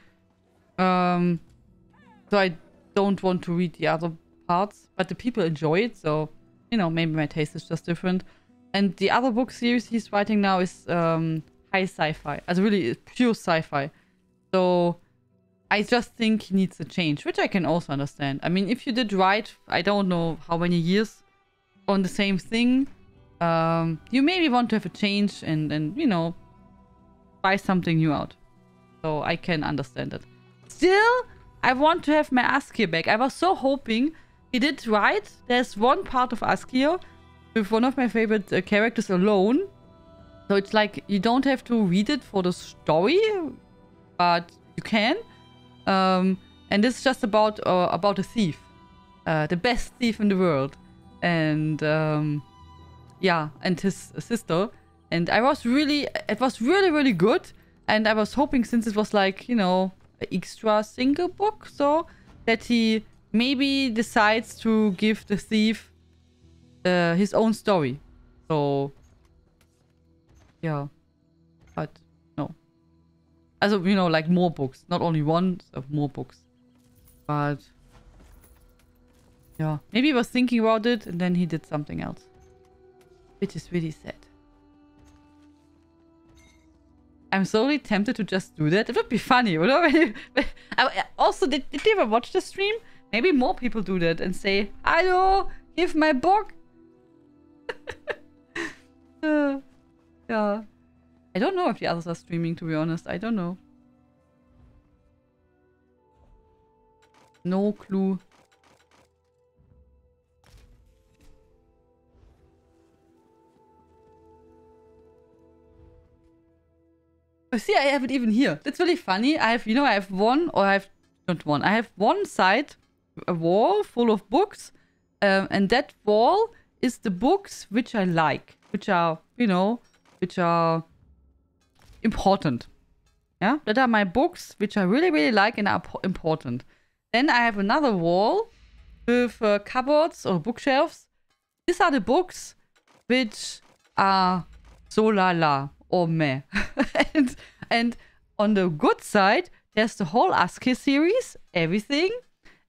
So I don't want to read the other parts. But the people enjoy it, so, you know, maybe my taste is just different. And the other book series he's writing now is high sci-fi. Also really pure sci-fi. So I just think he needs a change, which I can also understand. I mean, if you did write, I don't know how many years on the same thing, you maybe want to have a change and you know, try something new out. So I can understand it. Still, I want to have my Askir back. I was so hoping he did write. There's one part of Askir with one of my favorite characters alone. So it's like you don't have to read it for the story, but you can. And this is just about a thief, the best thief in the world, and yeah, and his sister. And it was really good. And I was hoping, since it was like, you know, an extra single book, so that he maybe decides to give the thief his own story. So yeah, but no. Also, you know, like more books. Not only one, so more books. But yeah, maybe he was thinking about it and then he did something else. Which is really sad. I'm slowly tempted to just do that. It would be funny, you know? Also, did you ever watch the stream? Maybe more people do that and say, "Hello, give my book." Yeah. I don't know if the others are streaming, to be honest. I don't know. No clue. Oh, see, I have it even here. That's really funny. I have, you know, I have one, or I have not one. I have one side, a wall full of books, and that wall is the books which I like, which are, you know, which are important. Yeah, that are my books which I really like and are important. Then I have another wall with cupboards or bookshelves. These are the books which are so la la or meh. and on the good side, there's the whole Askir series, everything.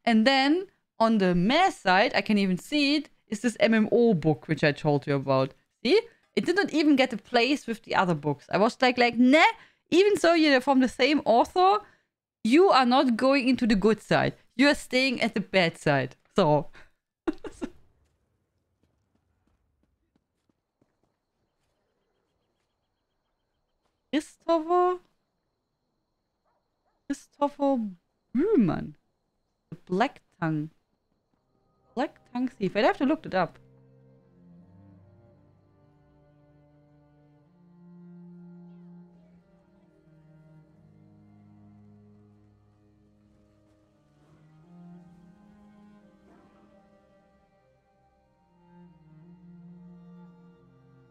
And then on the meh side, I can even see it, is this MMO book which I told you about. See? It did not even get a place with the other books. I was like, nah, even though you're from the same author, you are not going into the good side. You are staying at the bad side. So. Christopher Bühlmann. The Black Tongue. Black Tongue Thief. I'd have to look it up.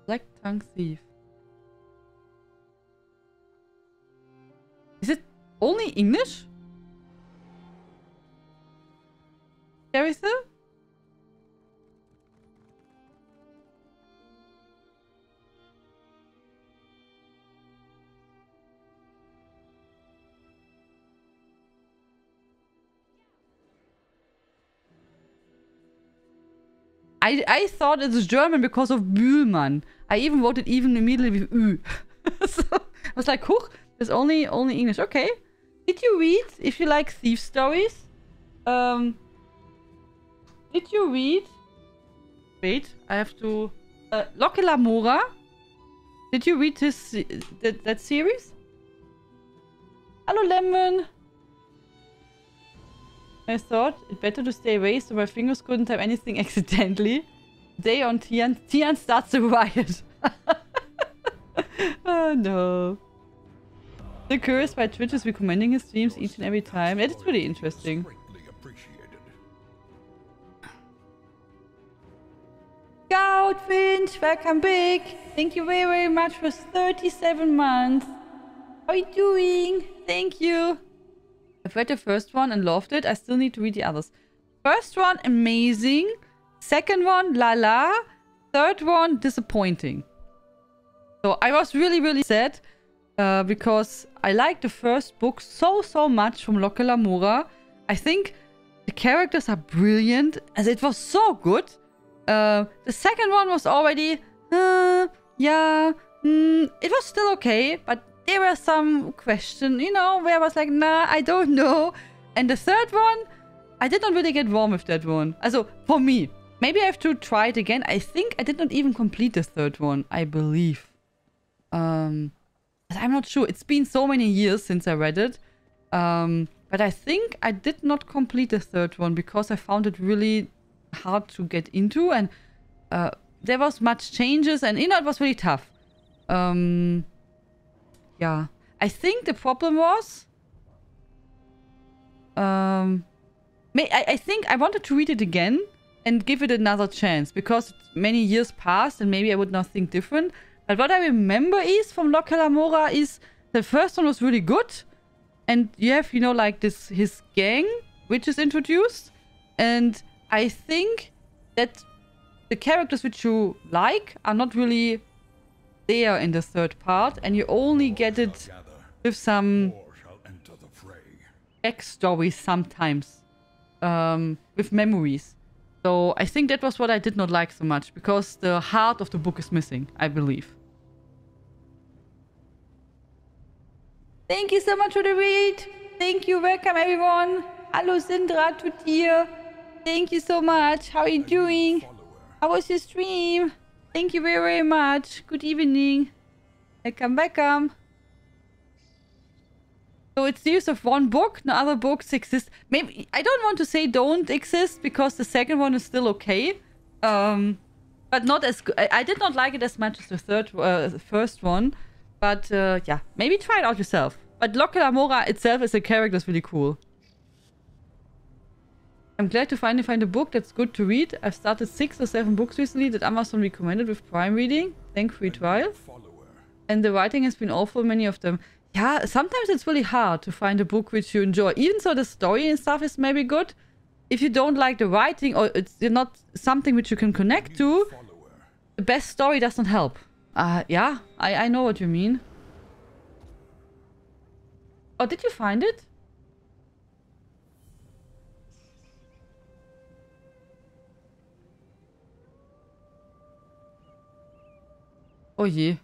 Black Tongue Thief. Is it only English? Teresa? I thought it's German because of Bühlmann. I even wrote it even immediately with Ü. So I was like, huch, there's only English. Okay. Did you read, if you like thief stories? Did you read? Wait, I have to. Locke Lamora. Did you read this that series? Hello, Lemon. I thought it better to stay away so my fingers couldn't type anything accidentally. day on Tian. Tian starts a riot. Oh no. The curious by Twitch is recommending his streams each and every time. It's really interesting. Scout Finch, welcome back. Thank you very, very much for 37 months. How are you doing? Thank you. I've read the first one and loved it. I still need to read the others. First one, amazing. Second one, la la. Third one, disappointing. So I was really, really sad because I liked the first book so, so much from Locke Lamora. I think the characters are brilliant as it was so good. The second one was already, it was still okay, but there were some questions, you know, where I was like, nah, I don't know. And the third one, I did not really get warm with that one. Also, for me. Maybe I have to try it again. I think I did not even complete the third one, I believe. I'm not sure. It's been so many years since I read it. But I think I did not complete the third one because I found it really hard to get into. And there was much changes and, you know, it was really tough. Yeah. I think the problem was... I think I wanted to read it again and give it another chance because many years passed and maybe I would not think different. But what I remember is from Locke Lamora is the first one was really good. And you have, you know, like his gang, which is introduced. And I think that the characters which you like are not really there in the third part. And you only get it with some backstories sometimes. With memories. So I think that was what I did not like so much. Because the heart of the book is missing, I believe. Thank you so much for the read. Thank you. Welcome, everyone. Hello, Sindra, to dear. Thank you so much. How are you doing? How was your stream? Thank you very, very much. Good evening. Welcome, welcome. So it's the use of one book. No other books exist. Maybe I don't want to say don't exist because the second one is still okay. But not as good. I did not like it as much as the first one. But yeah, maybe try it out yourself. But Locke Lamora itself as a character is really cool. I'm glad to finally find a book that's good to read. I've started 6 or 7 books recently that Amazon recommended with Prime reading. Thank free trial. And the writing has been awful, many of them. Yeah, sometimes it's really hard to find a book which you enjoy. Even so the story and stuff is maybe good. If you don't like the writing or it's not something which you can connect to, the best story doesn't help. Yeah, I know what you mean. Oh, did you find it? Oh je.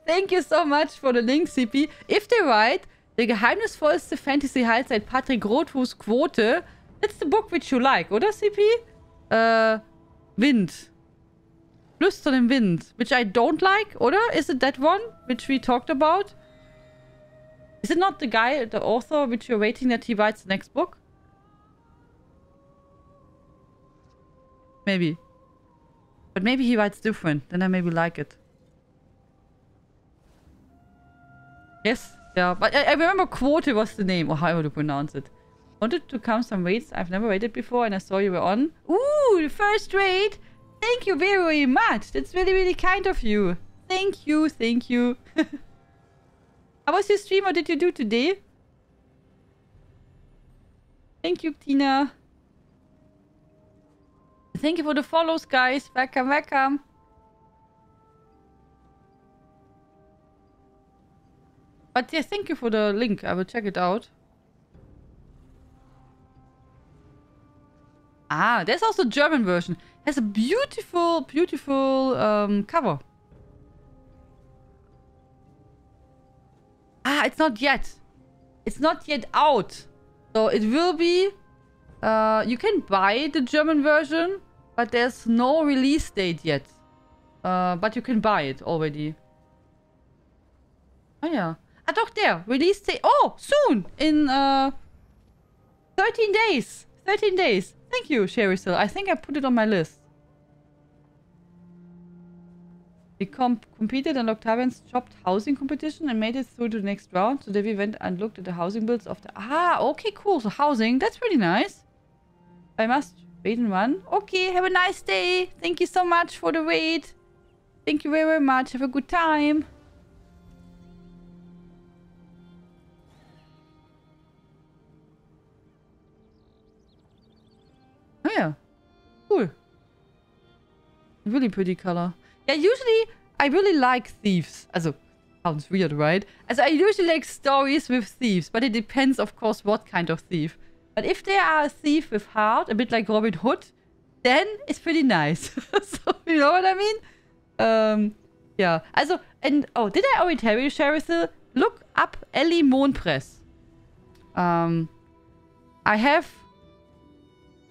Thank you so much for the link, CP. If they write, der geheimnisvollste Fantasy-Halt seit Patrick Rothfuß Quote, that's the book which you like, oder, CP? Wind. Flüstern im Wind, which I don't like, oder? Is it that one, which we talked about? Is it not the guy, the author, which you're waiting that he writes the next book? Maybe. But maybe he writes different, then I maybe like it. Yes, yeah, but I remember Quote was the name, or however to pronounce it. Wanted to come some raids. I've never raided before and I saw you were on. Ooh, the first raid! Thank you very, very much. That's really, really kind of you. Thank you, thank you. How was your stream? What did you do today? Thank you, Tina. Thank you for the follows, guys. Welcome, welcome. But yeah, thank you for the link. I will check it out. Ah, there's also a German version. Has a beautiful, beautiful cover. Ah, it's not yet. It's not yet out. So it will be... you can buy the German version, but there's no release date yet. But you can buy it already. Oh yeah. Ah, doch, there. Release date. Oh, soon. In 13 days. 13 days. Thank you, Sherry Still. I think I put it on my list. We competed in Octavian's chopped housing competition and made it through to the next round. So then we went and looked at the housing builds of the... Ah, okay, cool. So housing, that's pretty nice. I must wait and run. Okay, have a nice day. Thank you so much for the wait. Thank you very, very much. Have a good time. Oh yeah. Cool. Really pretty color. Yeah, usually I really like thieves. Also, sounds weird, right? Also, I usually like stories with thieves, but it depends, of course, what kind of thief. But if they are a thief with heart, a bit like Robin Hood, then it's pretty nice. So, you know what I mean? Yeah. Also, and oh, did I already tell you, Sherithel? Look up Ellie Mondpress.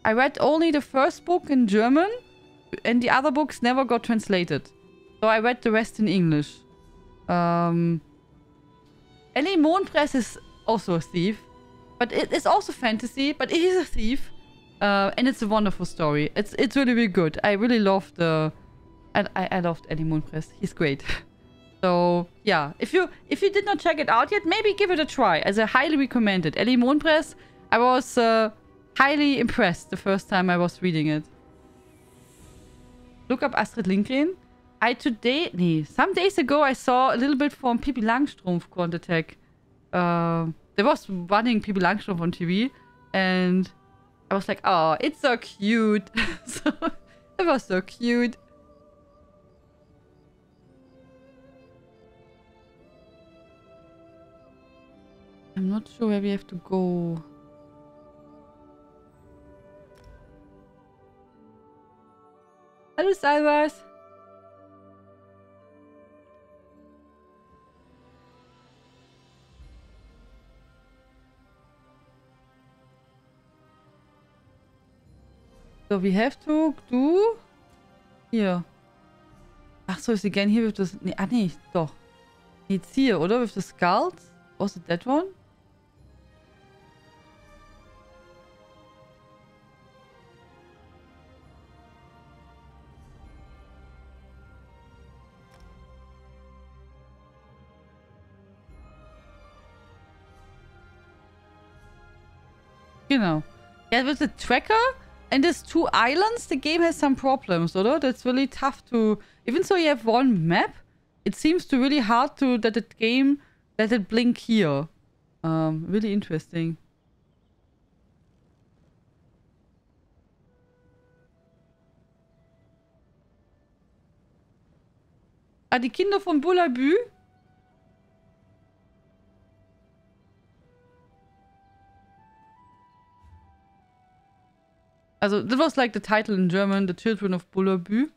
I read only the first book in German, and the other books never got translated. So I read the rest in English. Ellie Mondpress is also a thief. But it is also fantasy, but it is a thief. And it's a wonderful story. It's really, really good. I really loved I loved Ellie Mondpress. He's great. So, yeah. If you did not check it out yet, maybe give it a try. As I highly recommend it. Ellie Mondpress, I was highly impressed the first time I was reading it. Look up Astrid Lindgren. Some days ago I saw a little bit from Pippi Langstrumpf Quantatech. There was running Pippi Langstrumpf on TV. And I was like, oh, it's so cute. So, it was so cute. I'm not sure where we have to go. Hallo, Salvas. So we have to do here. Ach so, ist again here with the... Nee, nee, doch. It's here, oder? With the skulls? Was it that one? Genau. Yeah, with the tracker and there's 2 islands, the game has some problems, oder? That's really tough to... Even though you have one map, it seems to really hard to... That the game... Let it blink here. Really interesting. Ah, die Kinder von Bullabü? Also, that was like the title in German, The Children of Bullabü.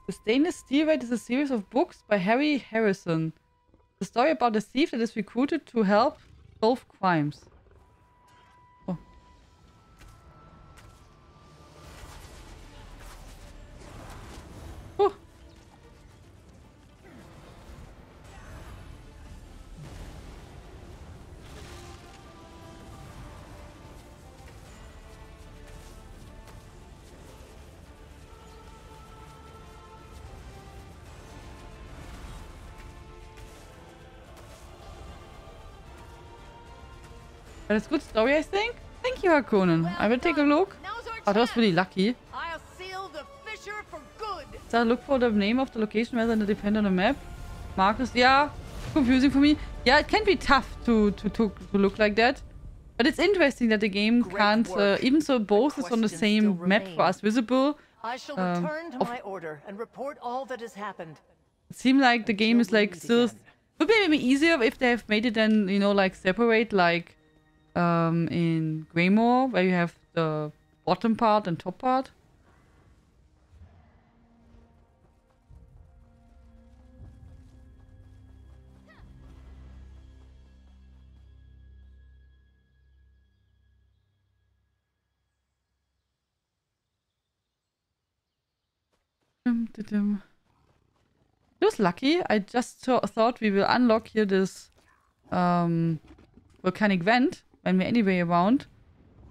The Stainless Steel Raid is a series of books by Harry Harrison. The story about a thief that is recruited to help solve crimes. Oh. Oh. But it's a good story, I think. Thank you, Harkonnen. I will take a look. Oh, that was really lucky. I'll seal the fissure for good. So I look for the name of the location rather than depend on the map. Marcus, yeah, confusing for me. Yeah, it can be tough to look like that. But it's interesting that the game can't, even though both is on the same map for us visible. I shall return to my order and report all that has happened. It seems like the game is like still... Would be maybe easier if they have made it then, you know, like separate, like in Greymoor, where you have the bottom part and top part. It was lucky. I just thought we will unlock here this volcanic vent when we're anyway around.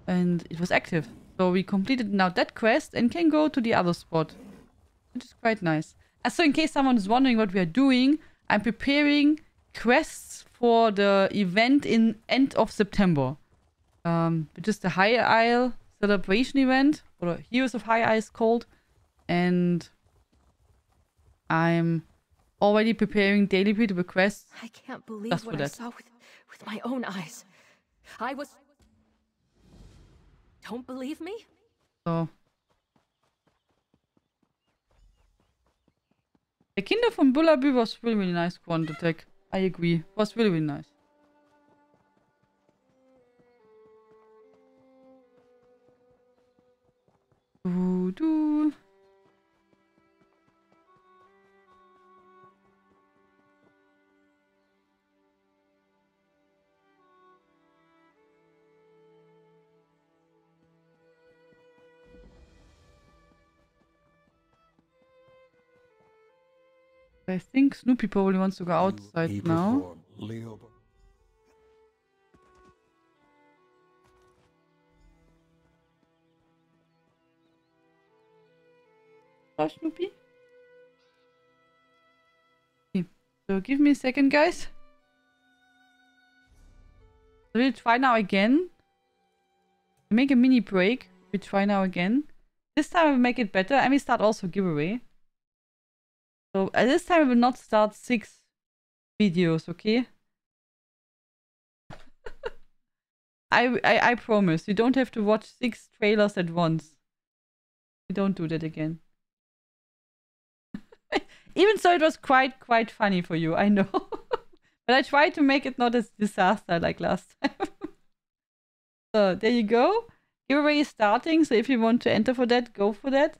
And it was active. So we completed now that quest and can go to the other spot. Which is quite nice. So in case someone is wondering what we are doing, I'm preparing quests for the event in end of September. Which is the High Isle celebration event. Or Heroes of High Isle is called. And I'm already preparing daily readable quests. I can't believe just what for I that. saw with my own eyes. I was... Don't believe me? So. The Kinder von Bullabü was really, really nice quant attack. I agree. Was really, really nice. Do. I think Snoopy probably wants to go outside now. Bye, Snoopy. Okay. So give me a second, guys. We'll try now again. We make a mini break. We try now again. This time we'll make it better and we start also giveaway. So at this time I will not start 6 videos, okay? I promise. You don't have to watch 6 trailers at once. We don't do that again. Even so, it was quite funny for you, I know. But I tried to make it not a disaster like last time. So there you go. Giveaway is starting, so if you want to enter for that, go for that.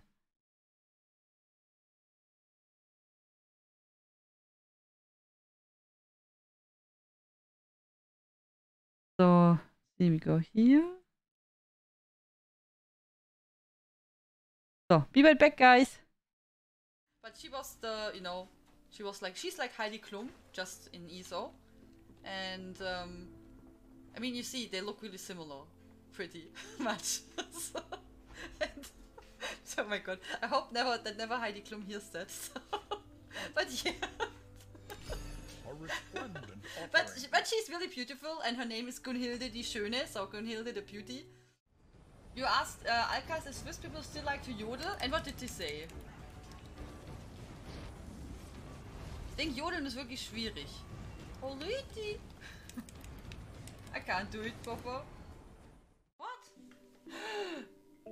So, here we go here. So, be right back, guys. But she was the, you know, she's like Heidi Klum, just in ESO. And, I mean, you see, they look really similar. Pretty much. So, oh my god. I hope that never Heidi Klum hears that. So. But yeah. But she's really beautiful and her name is Gunhilde die Schöne, so Gunhilde the Beauty. You asked Alkas if Swiss people still like to yodel, and what did they say? Ich denke, jodeln ist wirklich schwierig. Oh, Leute! I can't do it, Papa. What?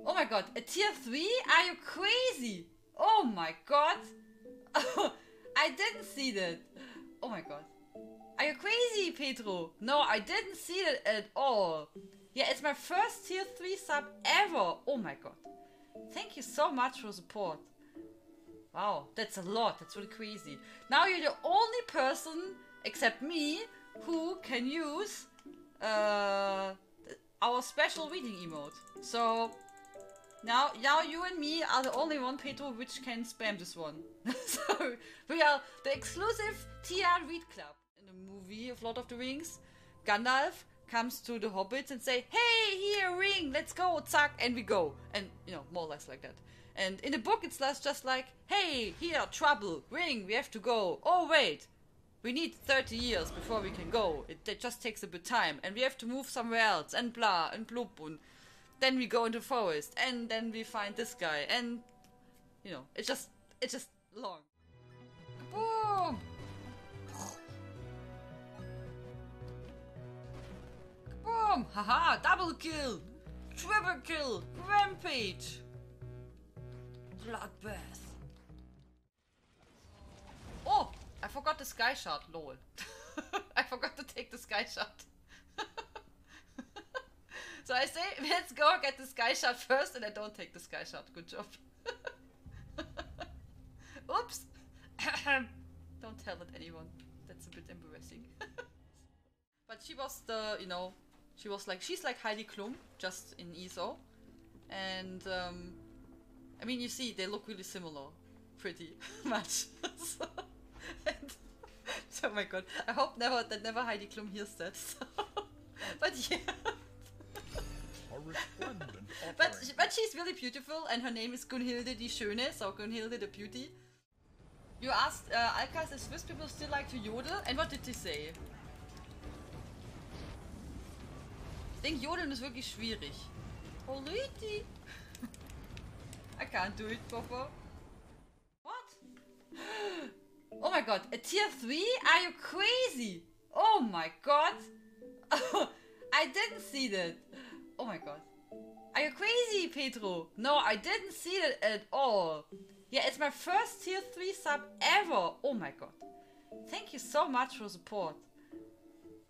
Oh my god, a tier 3? Are you crazy? Oh my god! I didn't see that. Oh my god. Are you crazy, Pedro? No, I didn't see that at all. Yeah, it's my first tier 3 sub ever. Oh my god. Thank you so much for support. Wow, that's a lot. That's really crazy. Now you're the only person, except me, who can use our special reading emote. So now you and me are the only one, Pedro, which can spam this one. So we are the exclusive Tian Read Club. In the movie of Lord of the Rings, Gandalf comes to the hobbits and say, "Hey, here, ring, let's go, zack," and we go. And, you know, more or less like that. And in the book it's just like, "Hey, here, trouble, ring, we have to go. Oh, wait, we need 30 years before we can go. It just takes a bit time, and we have to move somewhere else, and blah, and blub, and then we go into the forest, and then we find this guy, and, you know, it's just long." Boom! Boom! Haha! Double kill! Triple kill! Rampage! Bloodbath! Oh! I forgot the sky shot, lol. I forgot to take the sky shot. So I say, let's go get the sky shot first, and I don't take the sky shot. Good job. Oops! Don't tell it anyone. That's a bit embarrassing. But she was the, you know, she's like Heidi Klum, just in ESO. And, I mean, you see, they look really similar. pretty much. So, oh my god, I hope that never Heidi Klum hears that. So. But yeah. But she's really beautiful, and her name is Gunhilde die Schöne, so Gunhilde the Beauty. You asked Alkas if Swiss people still like to yodel, and what did they say? Ich denke, Jodeln ist wirklich schwierig. Oh, Luigi! I can't do it, Papa. What? Oh my god, a tier 3? Are you crazy? Oh my god! I didn't see that. Oh my god. Are you crazy, Pedro? No, I didn't see that at all. Yeah, it's my first tier 3 sub ever. Oh my god. Thank you so much for support.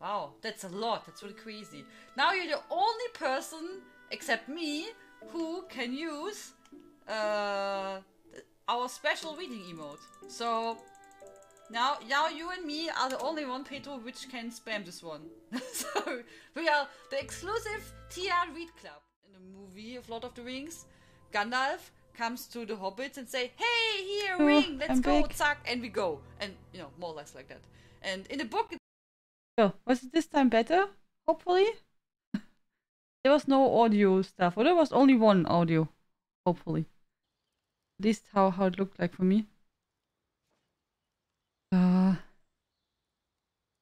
Wow, that's a lot. That's really crazy. Now you're the only person, except me, who can use our special reading emote. So now you and me are the only one, Pedro, which can spam this one. So we are the exclusive TR Read Club. In the movie of Lord of the Rings, Gandalf comes to the hobbits and say, "Hey, here, ring, let's go, zack," and we go. And, you know, more or less like that. And in the book... So, was it this time better? Hopefully? There was no audio stuff, or there was only one audio. Hopefully. At least how it looked like for me.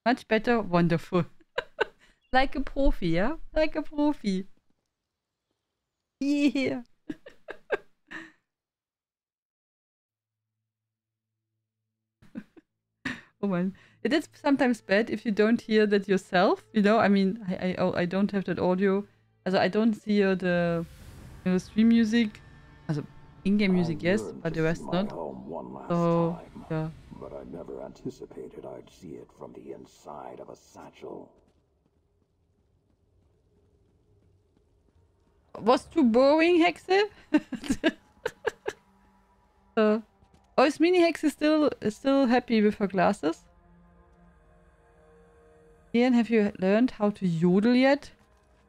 Much better, wonderful. Like a Profi, yeah? Like a Profi. Yeah. Oh man. It is sometimes bad if you don't hear that yourself, you know? I mean, I don't have that audio. Also, I don't hear the stream music. Also, in-game music, yes, but the rest not. So, yeah. But I never anticipated I'd see it from the inside of a satchel. Was too boring, Hexe? Oh, is Mini Hexe still happy with her glasses? Ian, have you learned how to yodel yet?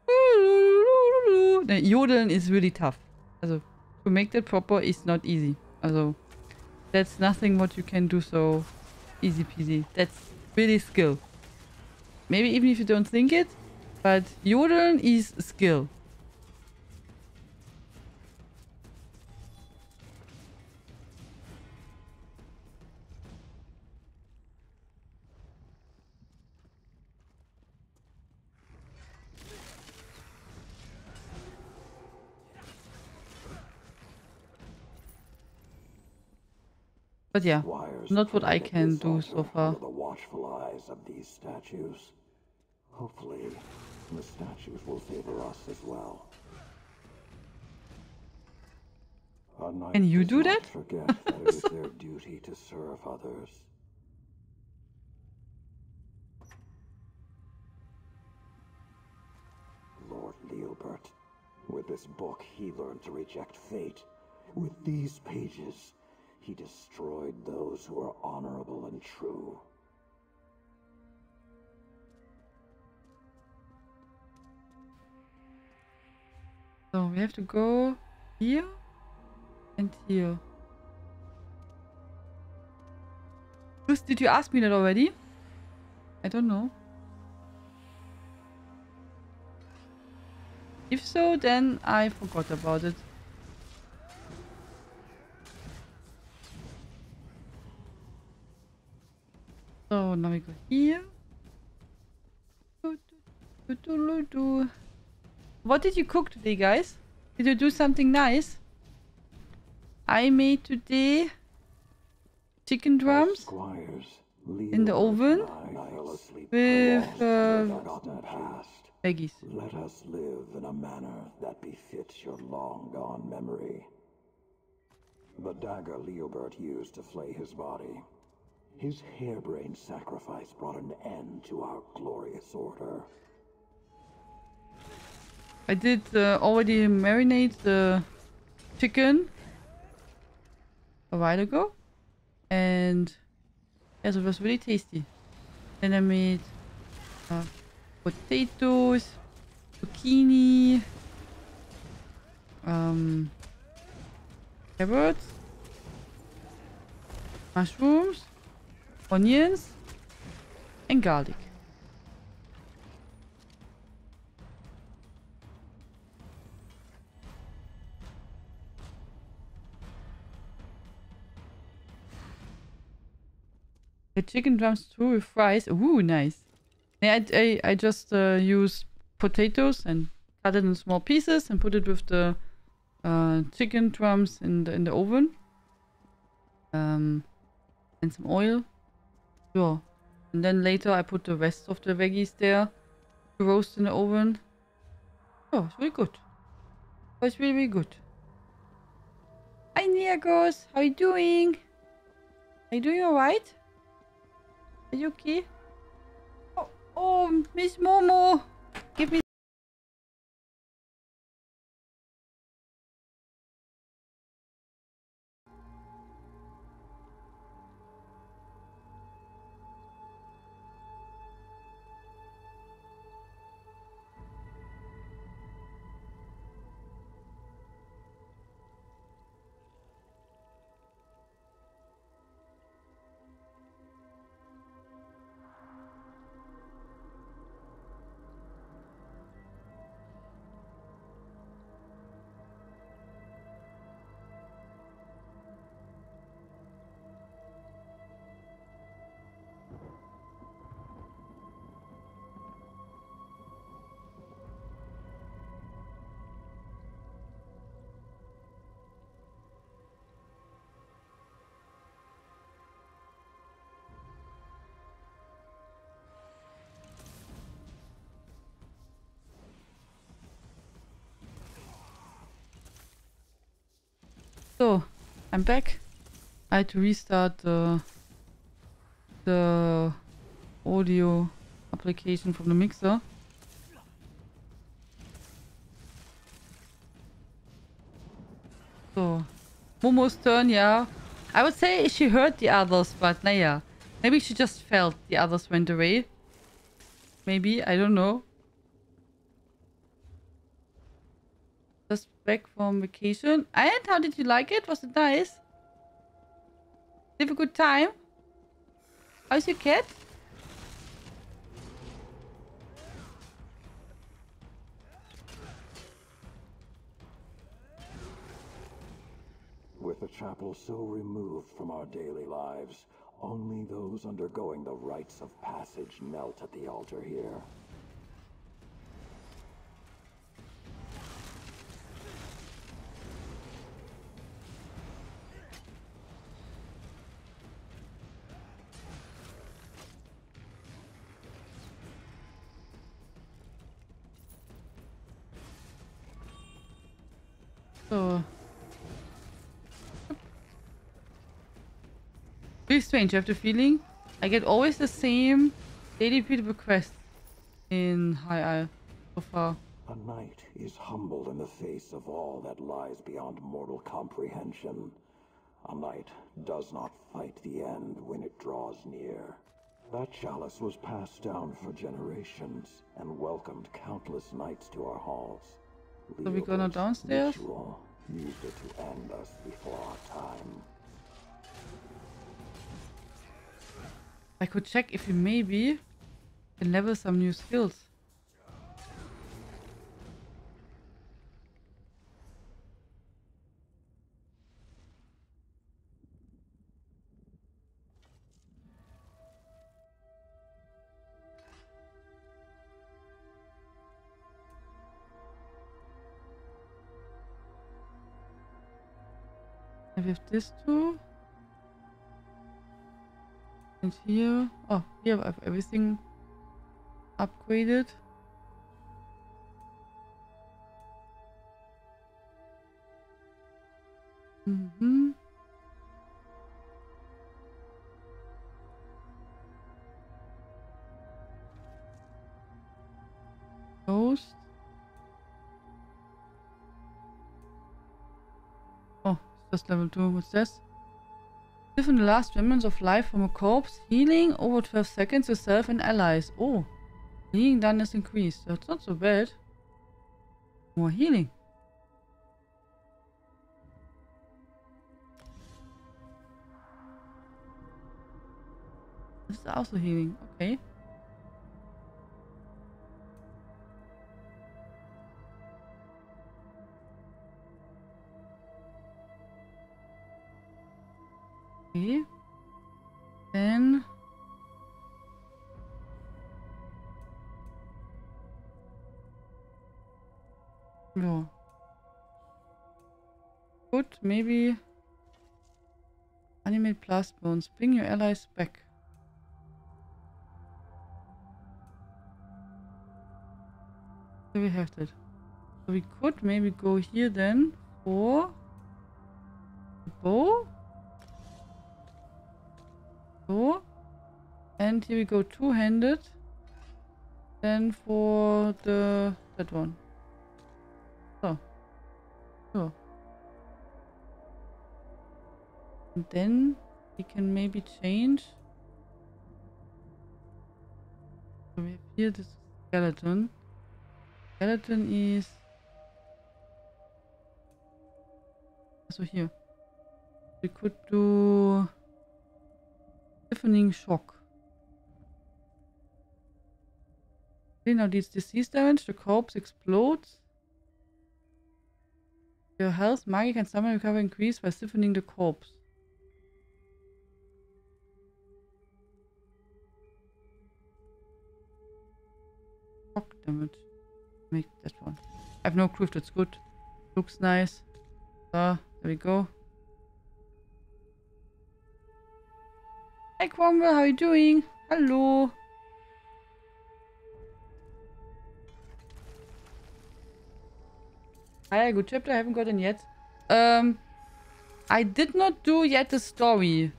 No, yodeln is really tough. Also, to make that proper is not easy. Also, that's nothing what you can do so easy peasy. That's really skill. Maybe even if you don't think it, but yodeln is skill. But yeah, not what I can do so far. The watchful eyes of these statues. Hopefully, the statues will favor us as well. Can you do that? Forget that it is their duty to serve others. Lord Leobert, with this book he learned to reject fate. With these pages, he destroyed those who are honorable and true. So we have to go here and here. Bruce, did you ask me that already? I don't know. If so, then I forgot about it. So now we go here. What did you cook today, guys? Did you do something nice? I made today chicken drums in the oven with veggies. Let us live in a manner that befits your long-gone memory. The dagger Leobert used to flay his body. His harebrained sacrifice brought an end to our glorious order. I did already marinate the chicken a while ago, and yes, it was really tasty. Then I made potatoes, zucchini, carrots, mushrooms, onions, and garlic. The chicken drums too with fries. Ooh, nice. Yeah, I just use potatoes and cut it in small pieces and put it with the chicken drums in the oven. And some oil. Yeah. And then later I put the rest of the veggies there to roast in the oven. Oh, it's really good. Oh, it's really, really good. Hi, Niagos. How you doing? Are you doing alright? Are you okay? Oh, oh, Miss Momo. Give me. So, I'm back. I had to restart the audio application from the mixer. So, Momo's turn, yeah. I would say she heard the others, but naja. Maybe she just felt the others went away. Maybe, I don't know. Just back from vacation. And how did you like it? Was it nice? Did you have a good time? How's your cat? With the chapel so removed from our daily lives, only those undergoing the rites of passage knelt at the altar here. So. Really strange, I have the feeling I get always the same daily repeatable quest in High Isle so far. A knight is humbled in the face of all that lies beyond mortal comprehension. A knight does not fight the end when it draws near. That chalice was passed down for generations and welcomed countless knights to our halls. So we go now downstairs? Ritual used it to end us before our time. I could check if we maybe can level some new skills. I have this too. And here, oh, here I have everything upgraded. Mm-hmm. Ghost. Oh, it's just level 2. What's this? Live in the last remnants of life from a corpse. Healing over 12 seconds yourself and allies. Oh, healing done is increased. That's not so bad. More healing. is also healing. Okay. Okay. Then... No. Good, maybe... Animate blast bones. Bring your allies back. So we have that. So we could maybe go here then for... the bow. So. And here we go two-handed. Then for the... that one. So. So. And then we can maybe change. So we have here this skeleton. Skeleton is... So here. We could do... Deafening shock. Okay, now this disease damage, the corpse explodes. Your health, magic and stamina recovery increase by stiffening the corpse. Shock damage. Make that one. I have no clue if that's good. Looks nice. So, there we go. Hi Cromwell, how are you doing? Hello. Hi, good chapter, I haven't gotten yet. I did not do yet the story,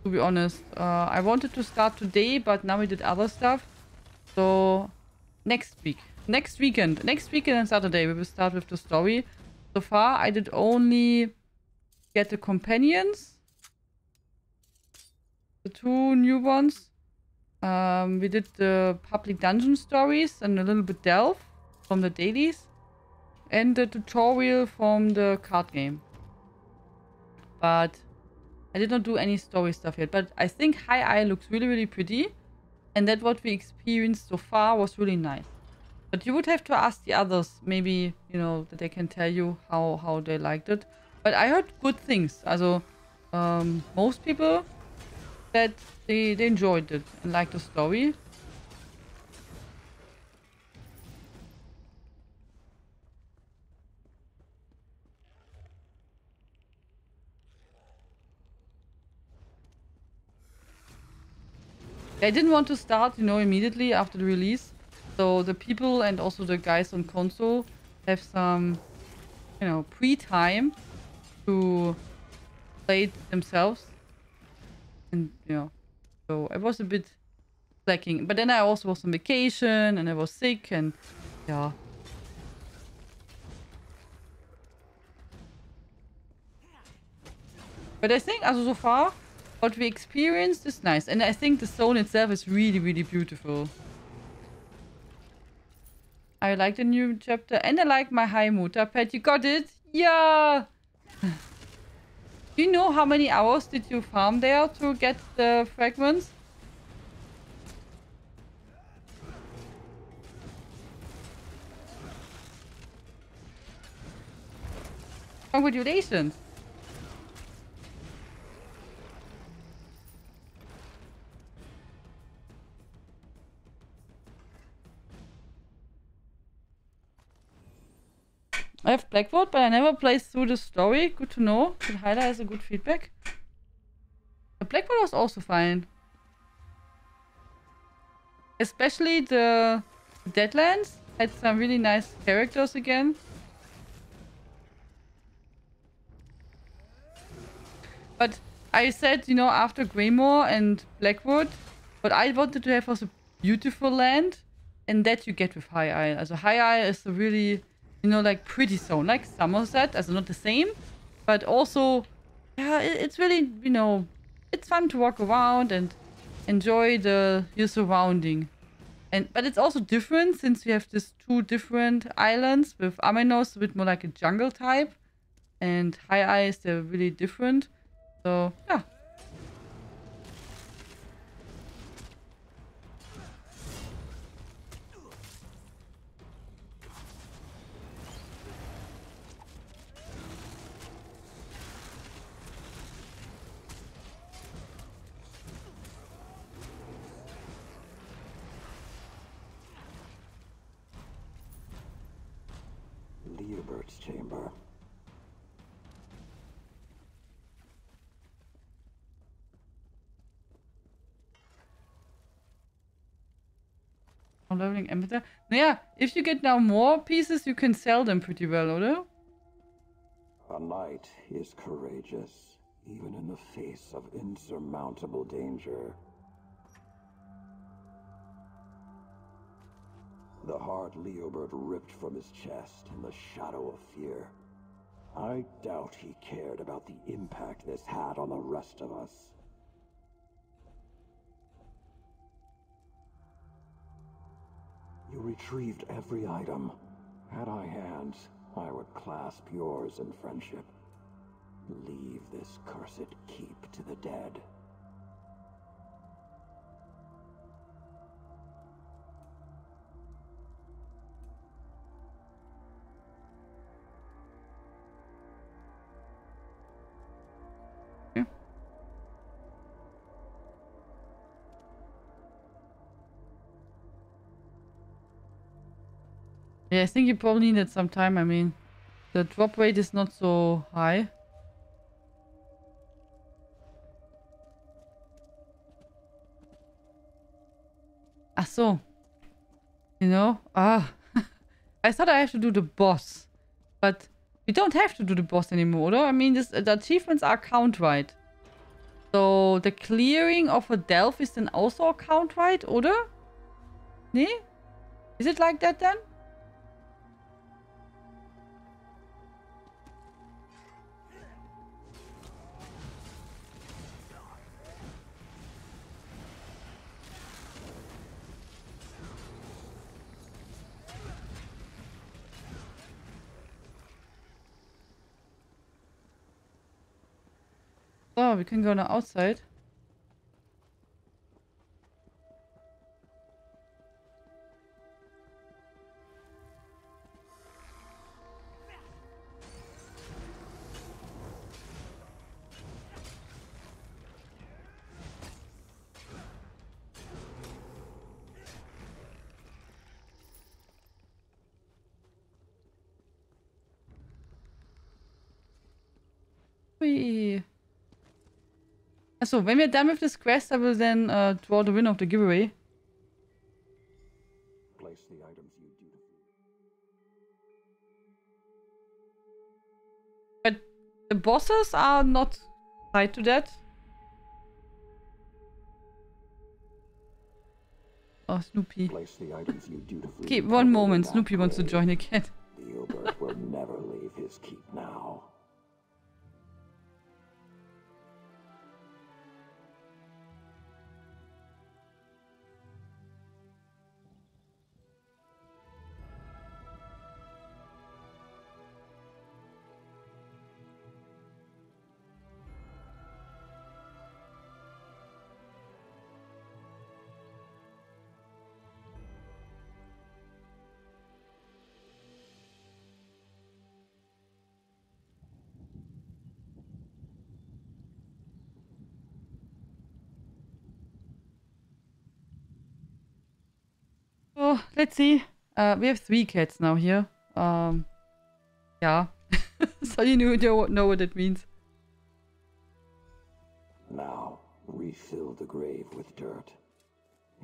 to be honest. I wanted to start today, but now we did other stuff. So, next week. Next weekend and Saturday we will start with the story. So far, I did only get the companions. The two new ones. We did the public dungeon stories and a little bit delve from the dailies. And the tutorial from the card game. But I did not do any story stuff yet. But I think High Eye looks really, really pretty. And that what we experienced so far was really nice. But you would have to ask the others. Maybe, you know, that they can tell you how they liked it. But I heard good things. Also, most people that they enjoyed it and liked the story. I didn't want to start, you know, immediately after the release. So the people and also the guys on console have some, you know, pre-time to play it themselves. And, you know, so I was a bit slacking. But then I also was on vacation and I was sick and, yeah. But I think, also so far, what we experienced is nice. And I think the zone itself is really, really beautiful. I like the new chapter. And I like my high Muta pet. You got it? Yeah! Do you know how many hours did you farm there to get the fragments? Congratulations! I have Blackwood, but I never played through the story. Good to know. That Hyla has a good feedback. The Blackwood was also fine. Especially the Deadlands had some really nice characters again. But I said, you know, after Greymore and Blackwood, what I wanted to have was a beautiful land. And that you get with High Isle. Also High Isle is a really... you know, like pretty zone, like Somerset, also not the same, but also, yeah, it's really, you know, it's fun to walk around and enjoy your surrounding. But it's also different since we have these two different islands with Amenos, a bit more like a jungle type, and High Eyes, they're really different. So, yeah. Leobert's chamber. Leveling emitter. Naja, if you get now more pieces, you can sell them pretty well, oder? A knight is courageous, even in the face of insurmountable danger. The heart Leobert ripped from his chest in the shadow of fear. I doubt he cared about the impact this had on the rest of us. You retrieved every item. Had I hands, I would clasp yours in friendship. Leave this cursed keep to the dead. Yeah, I think you probably need some time. I mean, the drop rate is not so high. Ach so. You know? Ah. I thought I have to do the boss. But we don't have to do the boss anymore, oder? I mean, the achievements are count right. So, the clearing of a delve is then also a count right, oder? Nee? Is it like that then? So, we can go now outside. Hui. Achso, when we're done with this quest, I will then draw the winner of the giveaway. Place the items you dutifully. But the bosses are not tied to that. Oh, Snoopy. Place the items you dutifully. Okay, one moment. recovered in that Snoopy wants to grave. join again. Leobert will never leave his keep now. Oh, let's see. We have 3 cats now here. Yeah. So you know what it means. Now, refill the grave with dirt.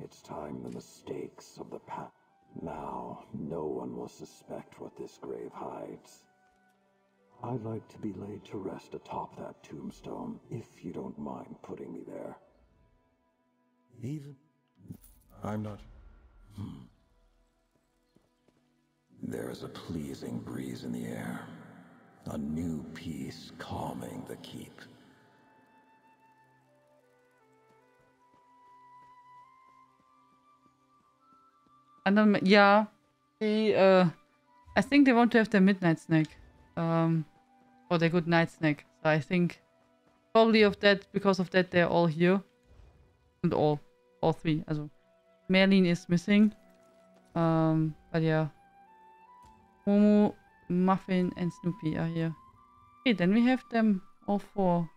It's time the mistakes of the past. Now, no one will suspect what this grave hides. I'd like to be laid to rest atop that tombstone, if you don't mind putting me there. Even? I'm not. There is a pleasing breeze in the air. A new peace calming the keep. And then, yeah. I think they want to have their midnight snack. Or their good night snack. So I think probably because of that they're all here. And all 3. Also, Merlin is missing. But yeah. Momo, Muffin, and Snoopy are here. Okay, then we have them all 4.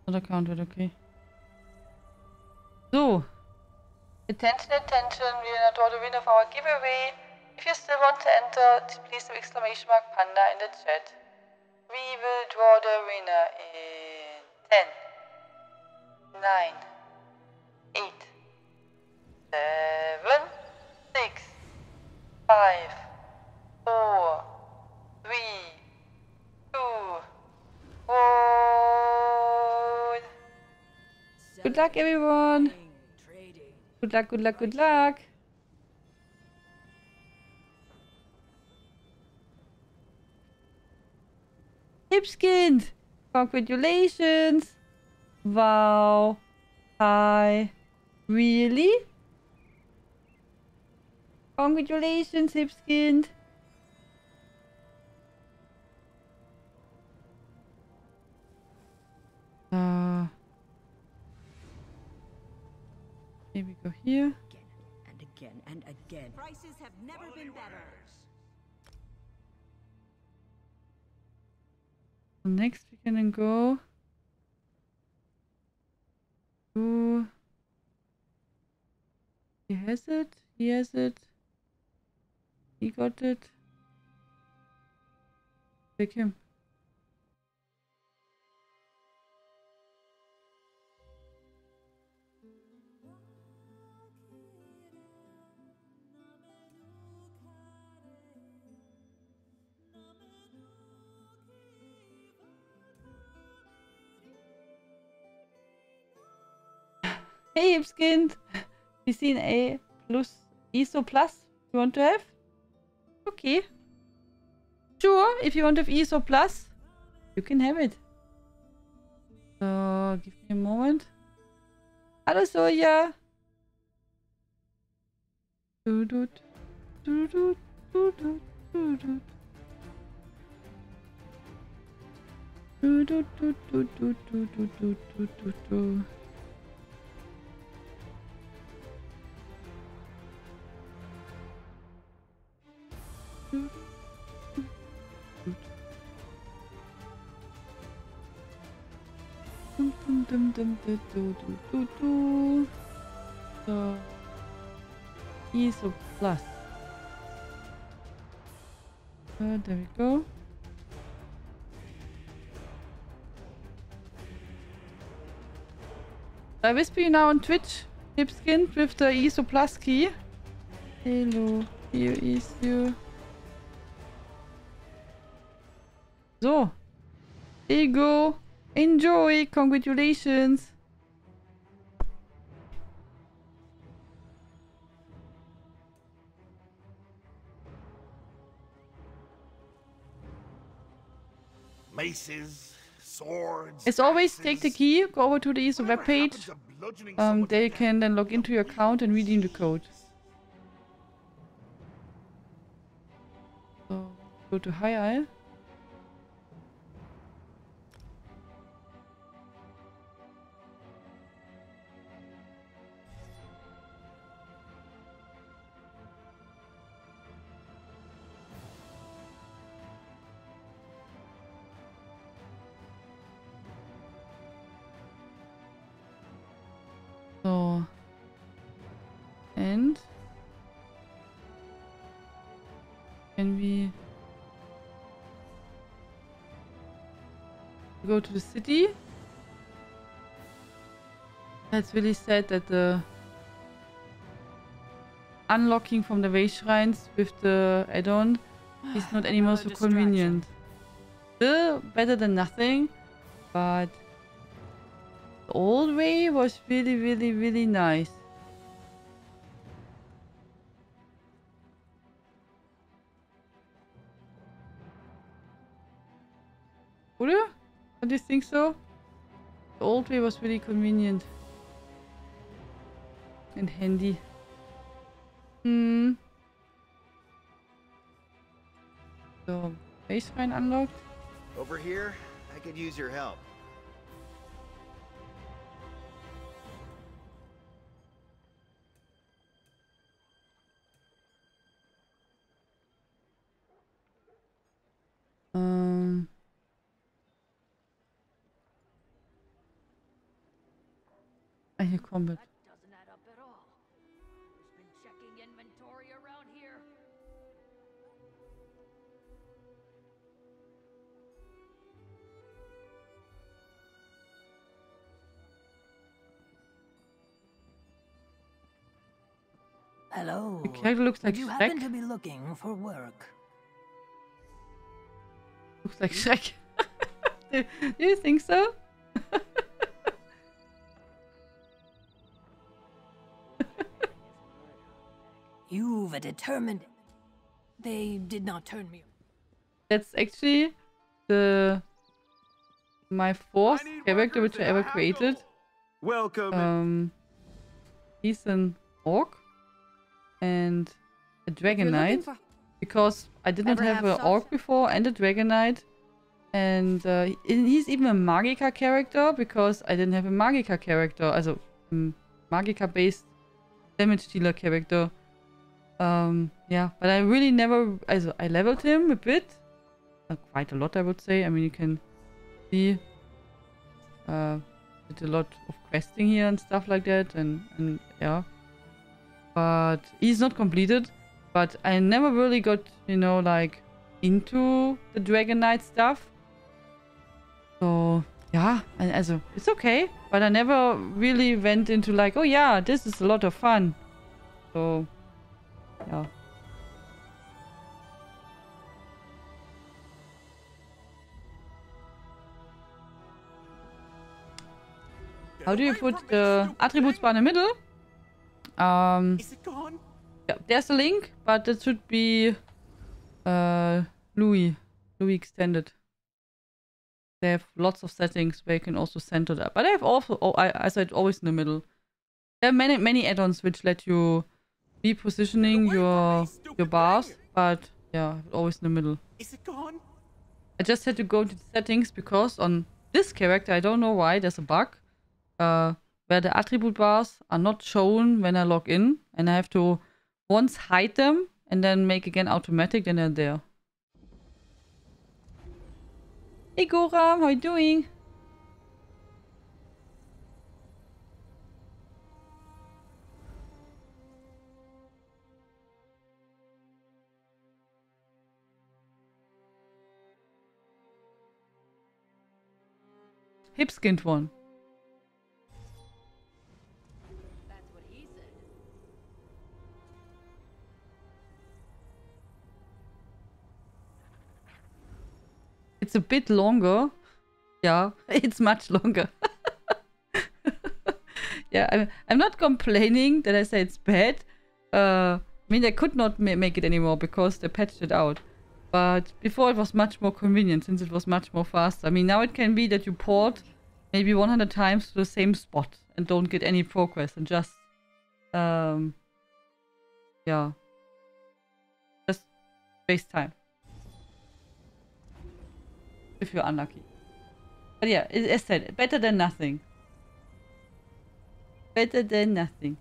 Not counted, okay. So, Attention, attention, we are not the winner of our giveaway. If you still want to enter, please do exclamation mark panda in the chat. We will draw the winner in 10, 9, 8, 7, 6, 5, 4, 3, 2, 1. Good luck, everyone. Good luck, good luck, good luck. Hipskind! Congratulations! Wow. Hi. Really? Congratulations, Hipskind. Here we go here. And again and again. Prices have never been better. So next we can then go to... He has it. He has it. He got it. Pick him. Hey, Hipskind! You see an A plus ESO plus you want to have? Okay. Sure, if you want to have ESO plus, you can have it. So, give me a moment. Hallo Soja! Dudut, dudut, dudut, dudut. Dudut, dudut, dudut, dudut, dudut, dudut. So, ESO plus. There we go. I whisper you now on Twitch, Hipskind, with the ESO plus key. Hello, here is you. So, there you go. Enjoy. Congratulations. Maces, swords. As always, axes. take the key, go over to the ESO Whatever webpage. happened to bludgeoning someone There to you can then log into your account and redeem the code. So, go to High Isle. So, and can we go to the city? It's really sad that the unlocking from the way shrines with the add-on is not anymore so convenient. Still better than nothing, but the old way was really, really, really nice. Oder? Don't you think so? The old way was really convenient. And handy. So, base shrine unlocked. Over here, I could use your help. I hear combat. That doesn't add up at all. inventory around here. Hello. The character looks like Would you Shrek. happen to be looking for work? Looks like Shrek. Do you think so? You've a determined... They did not turn me... That's actually my fourth character which I ever created. Welcome. He's an orc and a dragon knight because I did not have an orc before and a dragon knight, and he's even a Magica character because I didn't have a Magica character, also Magica based damage dealer character. Yeah, but I really never, also I leveled him a bit, quite a lot I would say. I mean, you can see did a lot of questing here and stuff like that, and yeah, but he's not completed. But I never really got, you know, like into the Dragon Knight stuff. So yeah, and also it's okay, but I never really went into like, oh yeah, this is a lot of fun. So yeah. How do you put the attributes bar in the middle? Is it gone? Yeah, there's a link, but it should be Louis extended. They have lots of settings where you can also center that. But I have also, I said always in the middle. There are many add-ons which let you repositioning your bars, but yeah, always in the middle. Is it gone? I just had to go to the settings because on this character, I don't know why, there's a bug. Where the attribute bars are not shown when I log in, and I have to once hide them and then make again automatic, then they're there. Hey Gora, how you doing? Hip-skinned one. It's a bit longer. Yeah, it's much longer. Yeah, I'm not complaining that I say it's bad. I mean, they could not make it anymore because they patched it out. But before it was much more convenient since it was much more fast. I mean, now it can be that you port maybe 100 times to the same spot and don't get any progress and just, yeah, just waste time. If you're unlucky. But yeah, as said, better than nothing. Better than nothing.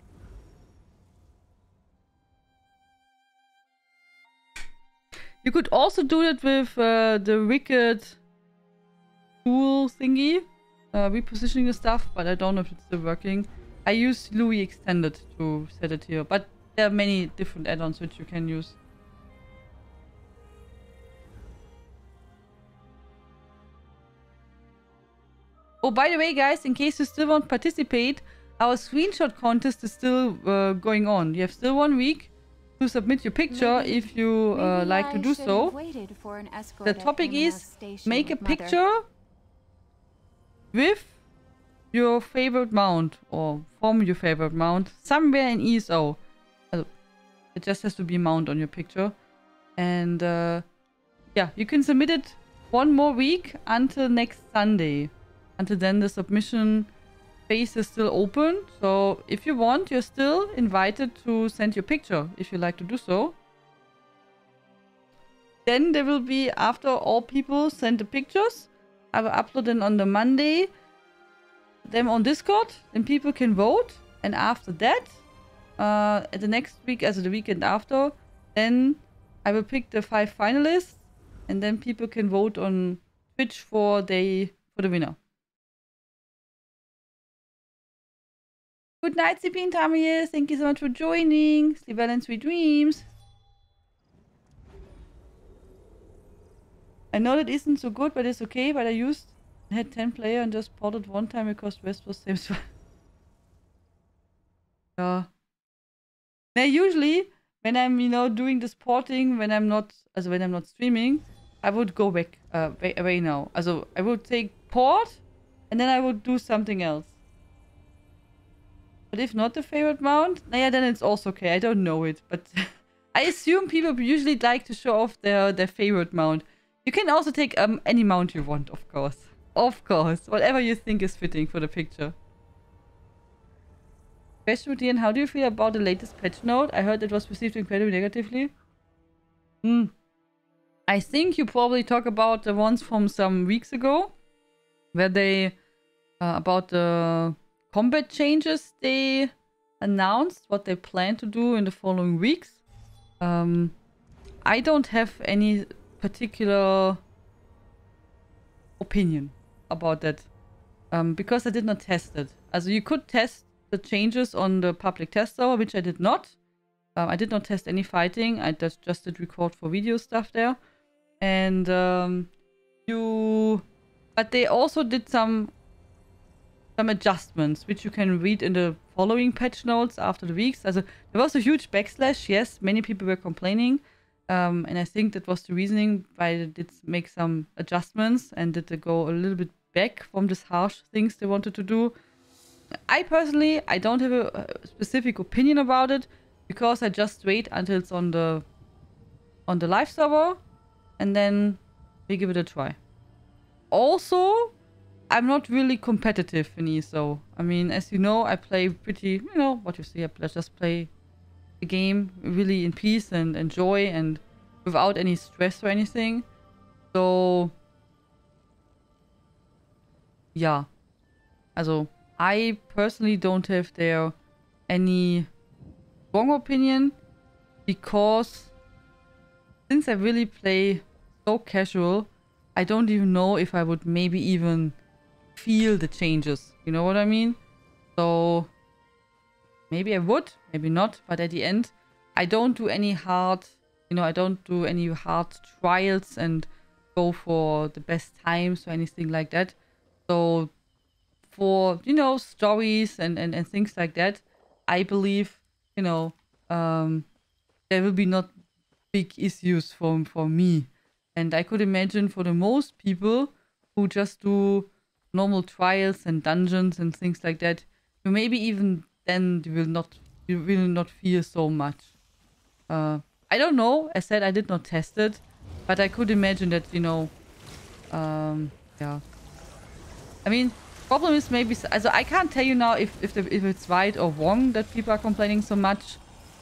You could also do it with the Wicked tool thingy. Repositioning the stuff, but I don't know if it's still working. I use Louis Extended to set it here, but there are many different add-ons which you can use. Oh, by the way, guys, in case you still want to participate, our screenshot contest is still going on. You have still 1 week to submit your picture if you like to do so. The topic is make a picture with your favorite mount or from your favorite mount somewhere in ESO. It just has to be mount on your picture. And yeah, you can submit it 1 more week until next Sunday. Until then, the submission phase is still open. So if you want, you're still invited to send your picture if you like to do so. Then there will be, after all people send the pictures, I will upload them on the Monday, them on Discord, then people can vote. And after that, the next week, as the weekend after, then I will pick the 5 finalists, and then people can vote on Twitch for the winner. Good night, CP and Tamiya. Thank you so much for joining. Sleep well and sweet dreams. I know that isn't so good, but it's okay. But I had 10 player and just ported one time because West was same. Yeah. Now usually when I'm doing this porting, when I'm not streaming, I would go back away now. Also I would take port and then I would do something else. But if not the favorite mount, yeah, then it's also okay. I don't know it, but I assume people usually like to show off their favorite mount. You can also take any mount you want, of course. Of course. Whatever you think is fitting for the picture. Question, Ian, how do you feel about the latest patch note? I heard it was received incredibly negatively. I think you probably talk about the ones from some weeks ago. Where they... about the combat changes they announced. What they plan to do in the following weeks. I don't have any particular opinion about that. Because I did not test it. Also you could test the changes on the public test server, which I did not. I did not test any fighting. I just did record for video stuff there. And but they also did some adjustments, which you can read in the following patch notes after the weeks. Also, there was a huge backslash. Yes, many people were complaining. And I think that was the reasoning why they did make some adjustments and did they go a little bit back from these harsh things they wanted to do. I personally, I don't have a specific opinion about it because I just wait until it's on the live server and then we give it a try. Also, I'm not really competitive in ESO. I mean, as you know, I play pretty, what you see, I just play the game really in peace and enjoy and without any stress or anything. So, yeah. Also, I personally don't have there any strong opinion because since I really play so casual, I don't even know if I would maybe even feel the changes. You know what I mean? So maybe I would, maybe not. But at the end, I don't do any hard, I don't do any hard trials and go for the best times or anything like that. So for, stories and things like that, I believe, there will be not big issues for me. And I could imagine for the most people who just do normal trials and dungeons and things like that, maybe even then you will not feel so much. I don't know. As said, I did not test it, but I could imagine that, yeah. I mean, problem is maybe, also I can't tell you now if it's right or wrong that people are complaining so much,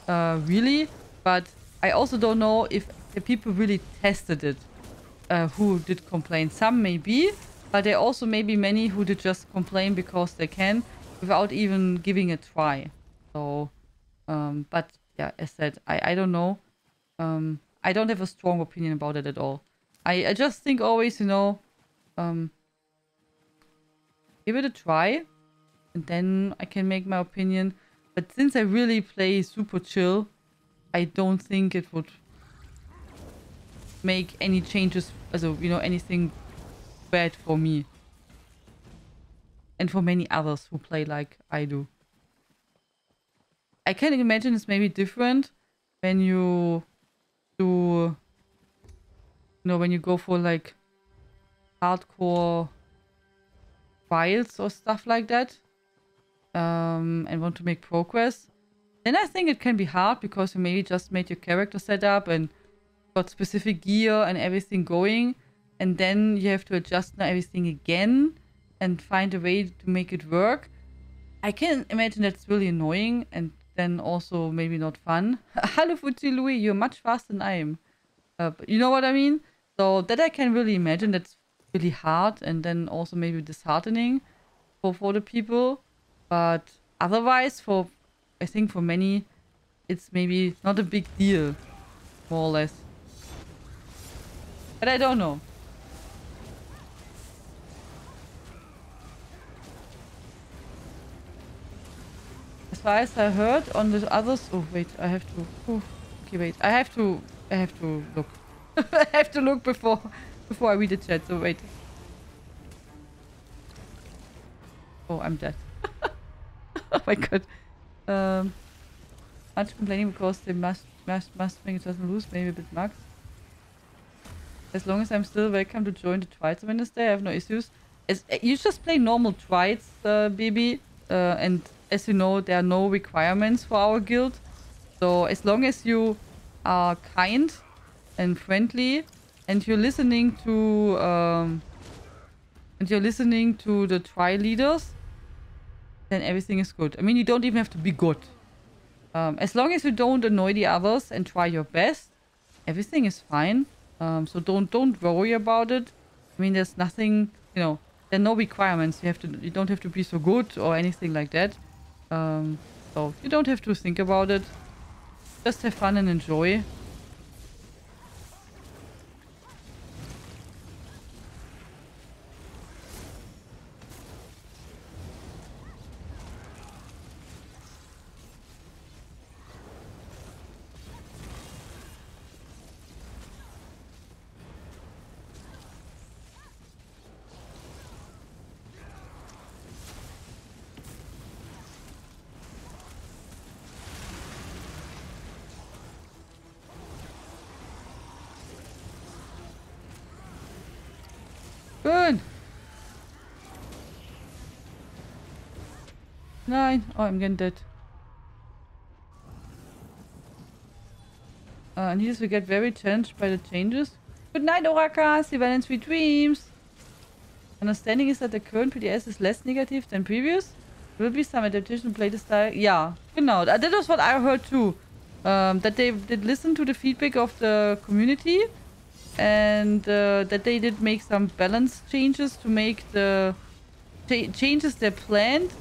really, but I also don't know if the people really tested it, who did complain. Some maybe, but there are also maybe many who did just complain because they can without even giving a try. So, but yeah, as said, I don't know. I don't have a strong opinion about it at all. I just think always, give it a try and then I can make my opinion. But since I really play super chill, I don't think it would make any changes, also, anything bad for me. And for many others who play like I do. I can imagine it's maybe different when you do, when you go for like hardcore trials or stuff like that, and want to make progress. Then I think it can be hard because you maybe just made your character set up and got specific gear and everything going, and then you have to adjust everything again and find a way to make it work. I can imagine that's really annoying and then also maybe not fun. Hello Fuji Louis, you're much faster than I am. But you know what I mean? So that I can really imagine that's really hard and then also maybe disheartening for the people. But otherwise, I think for many, it's maybe not a big deal, more or less. But I don't know. far as I heard on the others... Oh, wait, I have to... Oh, okay, wait. I have to look. I have to look before I read the chat, so wait. Oh, I'm dead. Oh my god. Much complaining because they must think it doesn't lose, maybe a bit much. As long as I'm still welcome to join the Trials on Wednesday, I have no issues. You just play normal Trials, baby. And as you know, there are no requirements for our guild. So as long as you are kind and friendly and you're listening to the trial leaders, then everything is good. I mean, you don't even have to be good. As long as you don't annoy the others and try your best, everything is fine. So don't worry about it. I mean, there's nothing, you know, there are no requirements. You don't have to be so good or anything like that. So you don't have to think about it. Just have fun and enjoy. Good. Nine. Oh, I'm getting dead. Needles will get very challenged by the changes. Good night, Oraka. See you well in sweet dreams. Understanding is that the current PTS is less negative than previous. There will be some adaptation to play the style. Yeah, genau. That was what I heard too. That they did listen to the feedback of the community. And that they did make some balance changes to make the changes they planned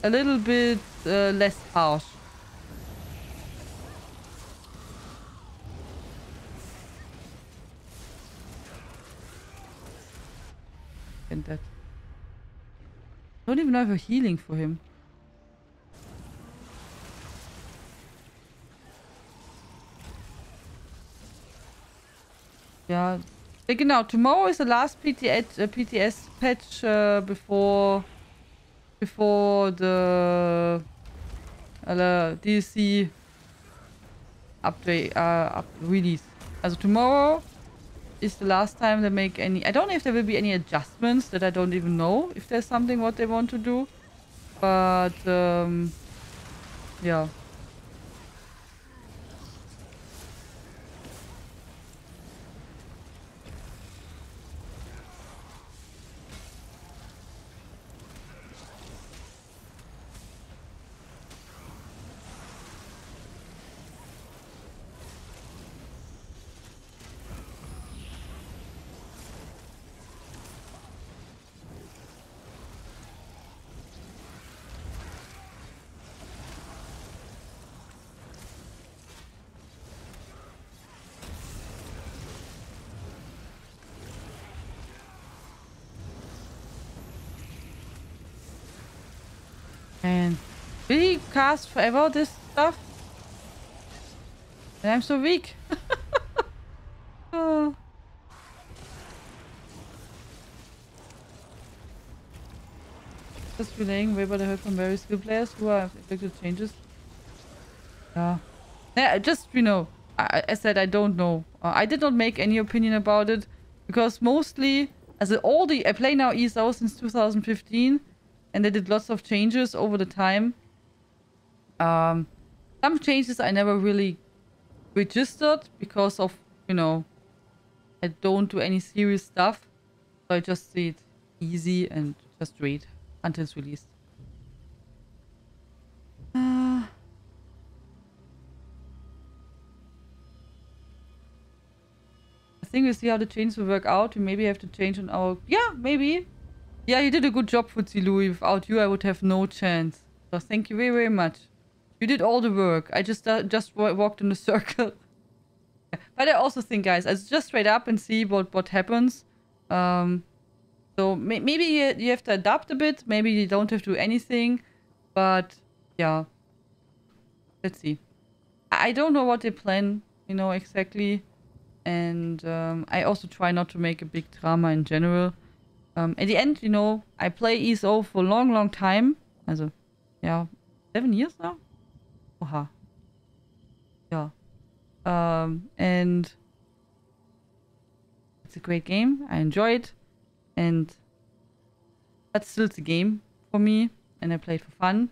a little bit less harsh. And that. I don't even have a healing for him. Yeah, genau. Tomorrow is the last PTS patch before the DLC update release. Also tomorrow is the last time they make any. I don't know if there will be any adjustments that I don't even know if there's something what they want to do, but yeah. And will he cast forever this stuff? And I'm so weak. Oh. Just relaying way what I heard from various skill players who have effected changes. Yeah. Just, you know, I said I don't know. I did not make any opinion about it because mostly, as I play now ESO since 2015. And they did lots of changes over the time. Some changes I never really registered because of, you know, I don't do any serious stuff. So I just see it easy and just wait until it's released. I think we'll see how the changes will work out. We maybe have to change on our... Yeah, maybe. Yeah, you did a good job, Footsie Louie. Without you, I would have no chance. So thank you very, very much. You did all the work. I just walked in a circle. But I also think, guys, I just straight up and see what happens. So maybe you have to adapt a bit. Maybe you don't have to do anything. But yeah, let's see. I don't know what they plan, you know, exactly. And I also try not to make a big drama in general. At the end, you know, I play ESO for a long, long time. Also, yeah, 7 years now? Oha. Yeah. And it's a great game. I enjoy it. And that's still the game for me. And I play it for fun.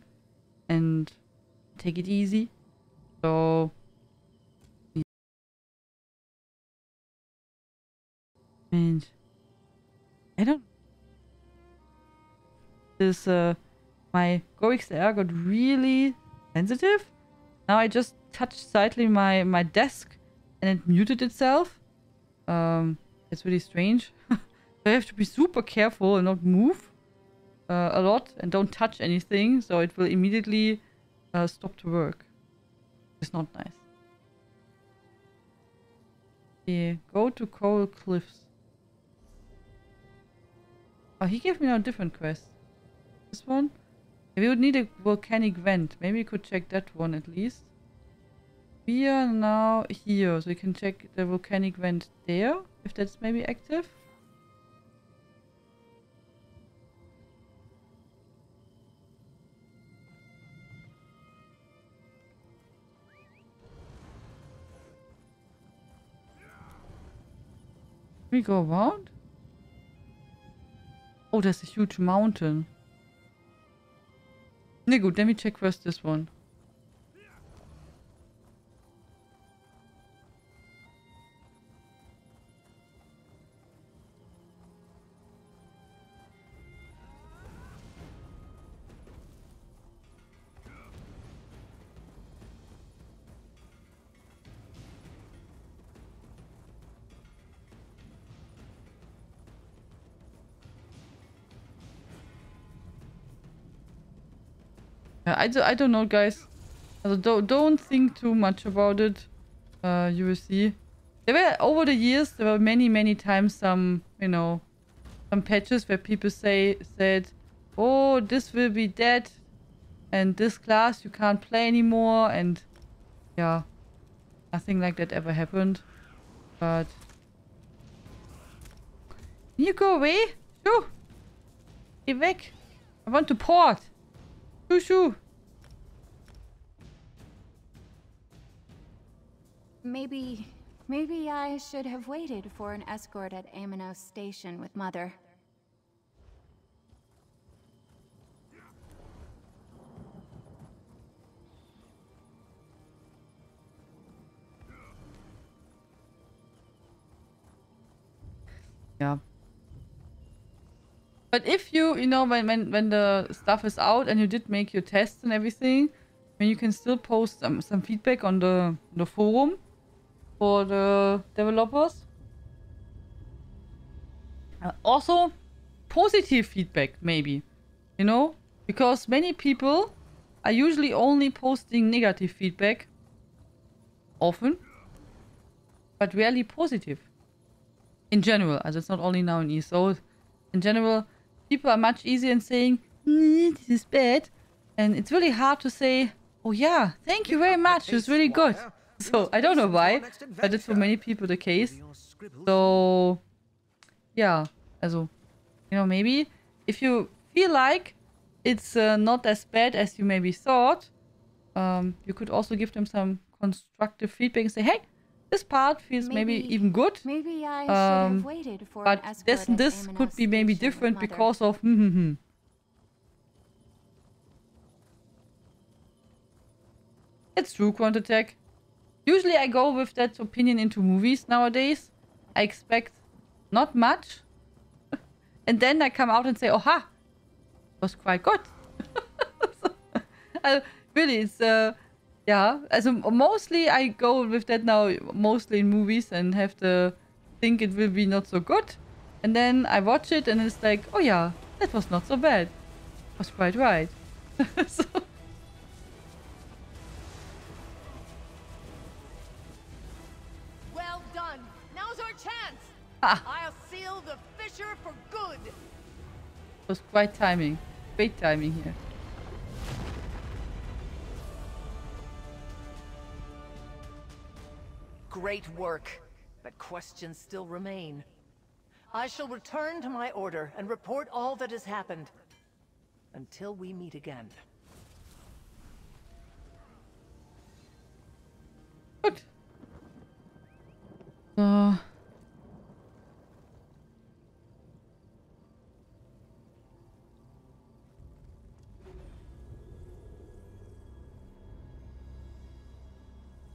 And take it easy. So... And... I don't... This, my GoXR got really sensitive. Now I just touched slightly my desk and it muted itself. It's really strange. I have to be super careful and not move a lot and don't touch anything, so it will immediately stop to work. It's not nice. Yeah, go to Coral Cliffs. Oh, he gave me a different quest. This one? We would need a volcanic vent. Maybe we could check that one at least. We are now here, so we can check the volcanic vent there, if that's maybe active. Can we go around? Oh, there's a huge mountain. Na gut, let me check first this one. I don't know, guys. Also, don't think too much about it. You will see. There were, over the years, there were many times some, you know, some patches where people said, oh, this will be dead, and this class you can't play anymore, and yeah, nothing like that ever happened. But can you go away? Shoo! Geh weg! I want to port! Shoo shoo! Maybe I should have waited for an escort at Amino Station with Mother. Yeah. But if you know, when the stuff is out and you did make your tests and everything, then you can still post some feedback on the forum for the developers. Also, positive feedback, maybe. You know? Because many people are usually only posting negative feedback. Often. But rarely positive. In general. Also, it's not only now in ESO. In general, people are much easier in saying, this is bad. And it's really hard to say, oh yeah, thank you very much, it's really good. So, I don't know why, but it's for many people the case. So, yeah, also, you know, maybe if you feel like it's not as bad as you maybe thought, you could also give them some constructive feedback and say, hey, this part feels maybe even good. Maybe I should have waited for but this could be maybe different because of It's true, Quantatech. Usually I go with that opinion into movies nowadays. I expect not much. And then I come out and say, oh-ha, it was quite good. Really, it's, yeah. Also, mostly I go with that now, mostly in movies, and have to think it will be not so good. And then I watch it and it's like, oh yeah, that was not so bad. It was quite right. So. Well done. Now's our chance. Ah. I'll seal the fissure for good. It was quite timing. Great timing here. great work, but questions still remain. I shall return to my order and report all that has happened. Until we meet again. Gut. So.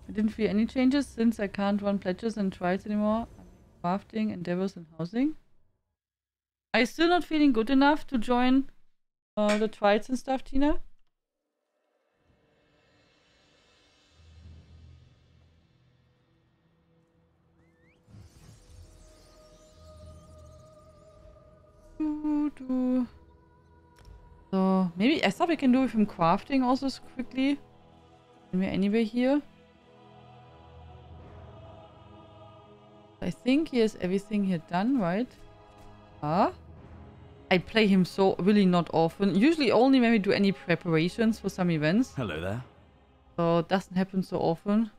I didn't feel any changes since I can't run pledges and trials anymore. Crafting, endeavors, and housing. Are you still not feeling good enough to join the trials and stuff, Tina? So maybe I thought we can do with him crafting also quickly. When we're anyway here. I think he has everything here done, right? Ah. I play him so really not often. Usually only when we do any preparations for some events. Hello there. So it doesn't happen so often.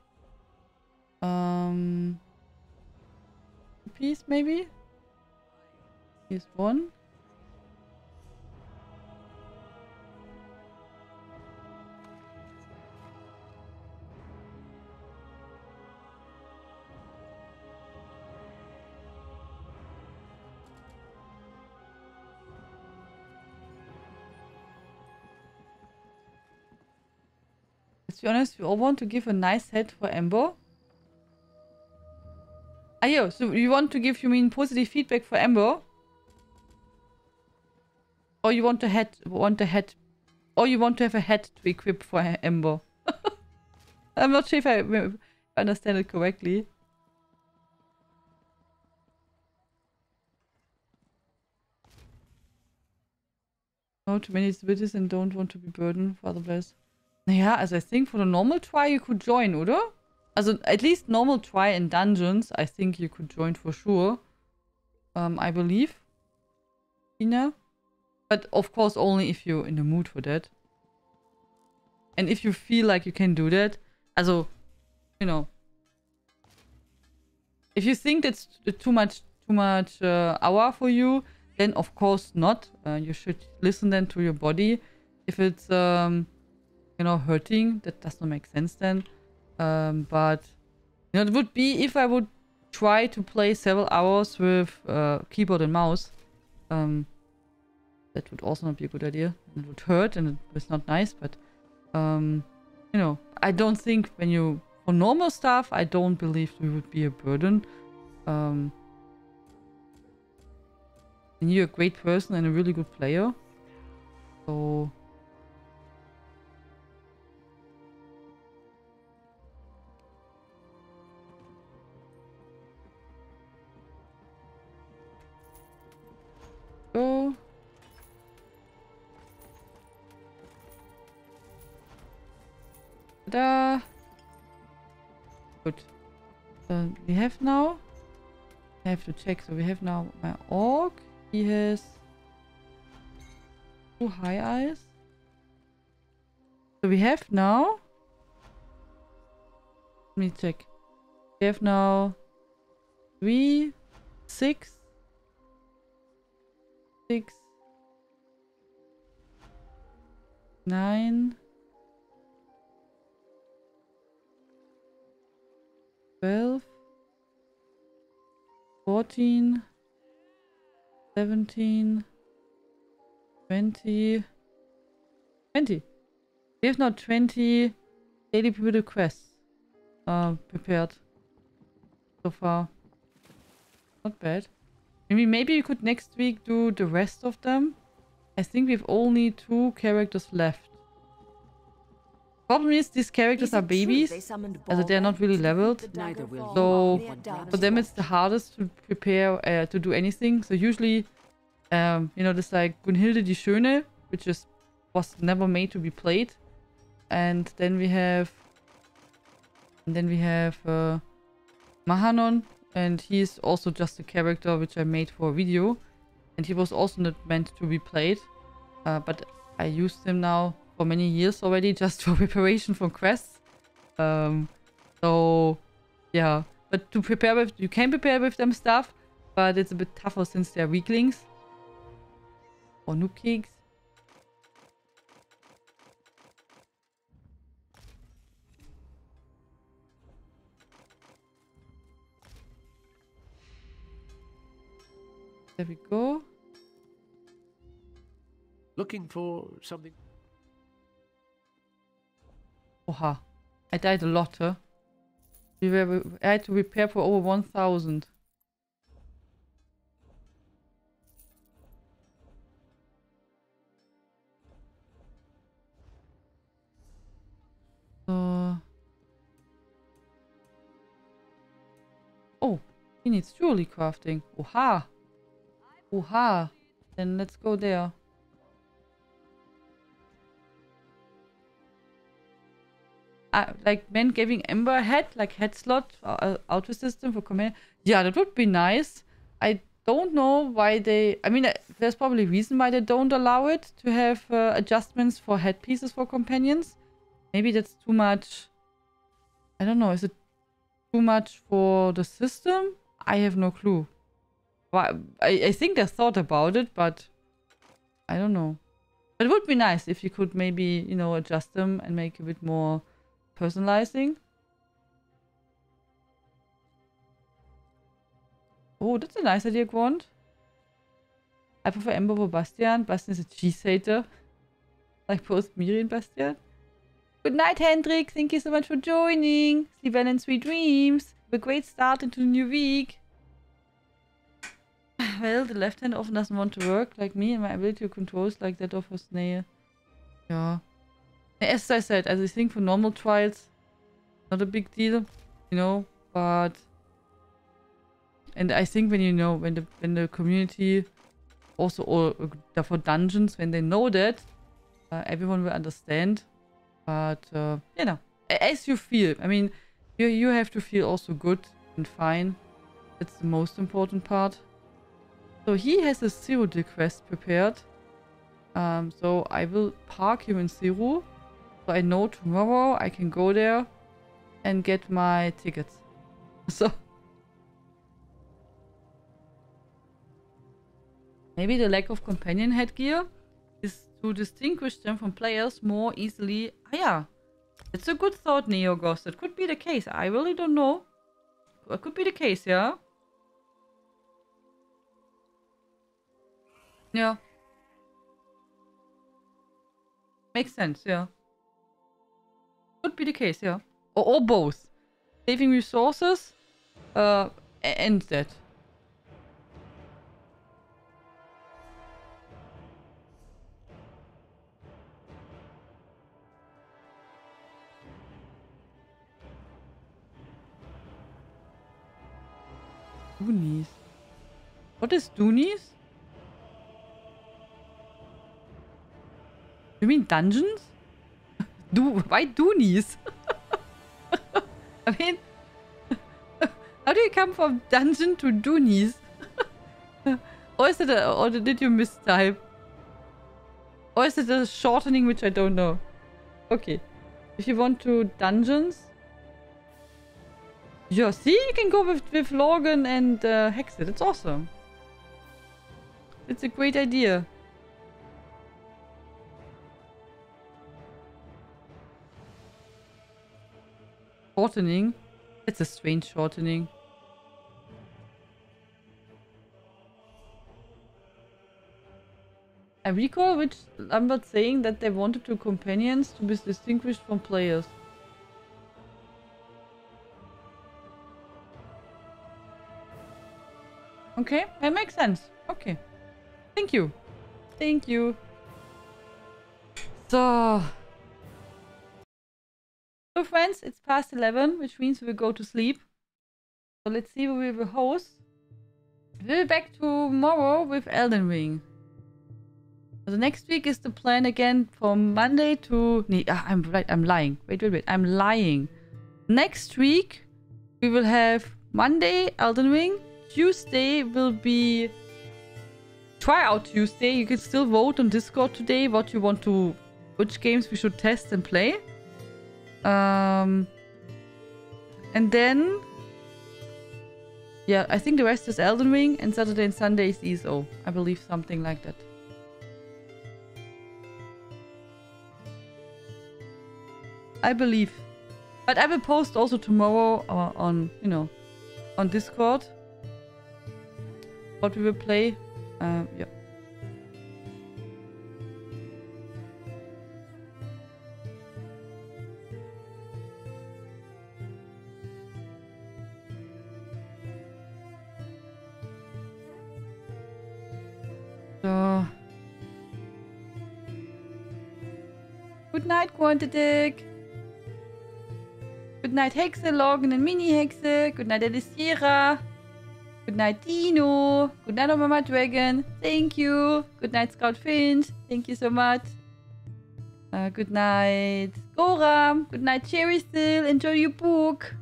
Piece maybe? Here's one. Let's be honest, we all want to give a nice head for Ember. Ah, yeah, so you want to give, you mean positive feedback for Ember? Or you want a head, or you want to have a head to equip for Ember? I'm not sure if I understand it correctly. No too many disabilities and don't want to be burdened, Father bless. Naja, also I think for the normal try you could join, oder? Also at least normal try in dungeons, I think you could join for sure. I believe. Tina. But of course only if you're in the mood for that. And if you feel like you can do that. Also, you know. If you think that's too much hour for you, then of course not. You should listen then to your body. If it's you know, hurting, that does not make sense then. But you know, it would be if I would try to play several hours with keyboard and mouse. That would also not be a good idea. It would hurt and it was not nice, but you know, I don't think when you for normal stuff, I don't believe it would be a burden. And you're a great person and a really good player. So go. Ta-da! Good. So we have now. I have to check. So we have now my orc. He has 2 high eyes. So we have now. Let me check. We have now 3, 6, 9, 12, 14, 17, 20. We have now 20 daily pivotal quests prepared so far. Not bad. Maybe you could next week do the rest of them. I think we've only 2 characters left. Problem is these characters are babies, also they're not really leveled. So for them it's the hardest to prepare to do anything. So usually, you know, there's like Gunhilde die Schöne, which was never made to be played, and then we have Mahanon, and he's also just a character which I made for a video, and he was also not meant to be played, but I used him now for many years already just for preparation for quests. So yeah, But to prepare with, you can prepare with them stuff, but it's a bit tougher since they're weaklings. Or noob kings. There we go. Looking for something. Oha. I died a lot, huh? I had to repair for over 1,000. So... Oh, he needs jewelry crafting. Oha! Oha! Then let's go there. Like men giving Ember a head, like head slot, auto system for command. Yeah, that would be nice. I don't know why they... I mean, there's probably a reason why they don't allow it to have adjustments for headpieces for companions. Maybe that's too much... I don't know, is it too much for the system? I have no clue. Well, I think they thought about it, but I don't know. But it would be nice if you could maybe, you know, adjust them and make a bit more personalizing. Oh, that's a nice idea, Gwent. I prefer Ember over Bastian. Bastian is a cheese hater. Like both Miri and Bastian. Good night, Hendrik. Thank you so much for joining. Sleep well and sweet dreams. Have a great start into the new week. Well, the left hand often doesn't want to work like me, and my ability to control is like that of a snail. Yeah. As I said, I think for normal trials, not a big deal, you know, but... And I think when you know, when the community also, or for dungeons, when they know that, everyone will understand. But, you know, as you feel, I mean, you have to feel also good and fine. That's the most important part. So he has a Zero quest prepared. So I will park him in Zero. So I know tomorrow I can go there and get my tickets. So maybe the lack of companion headgear is to distinguish them from players more easily. Ah, yeah. It's a good thought, Neogos. It could be the case. I really don't know. It could be the case, yeah? Yeah. Makes sense, yeah. Could be the case, yeah. Or both. Saving resources, and that. Doonies. What is Doonies? You mean dungeons? Why Doonies? I mean, how do you come from dungeon to Doonies? Or is it or did you mistype? Or is it a shortening which I don't know? Okay. If you want to dungeons... Yeah, see? You can go with Logan and Hexit. It's awesome. It's a great idea. Shortening? It's a strange shortening. I recall which Lambert saying that they wanted two companions to be distinguished from players. Okay, that makes sense. Okay. Thank you. Thank you. So friends, it's past 11, which means we will go to sleep. So let's see who we will host. We'll be back tomorrow with Elden Ring. So next week is the plan again from Monday to... I'm right, I'm lying. Wait. I'm lying. Next week, we will have Monday, Elden Ring. Tuesday will be... Tryout Tuesday. You can still vote on Discord today what you want to... Which games we should test and play. And then Yeah, I think the rest is Elden Ring, and Saturday and Sunday is ESO. I believe something like that. I believe. But I will post also tomorrow on, you know, on Discord what we will play. Yeah. So. Good night, Quantitic. Good night, Hexelogen and Mini-Hexe. Good night, Elisira. Good night, Dino. Good night, Mama Dragon. Thank you. Good night, Scout Finch. Thank you so much. Good night, Goram. Good night, Cherry Still. Enjoy your book.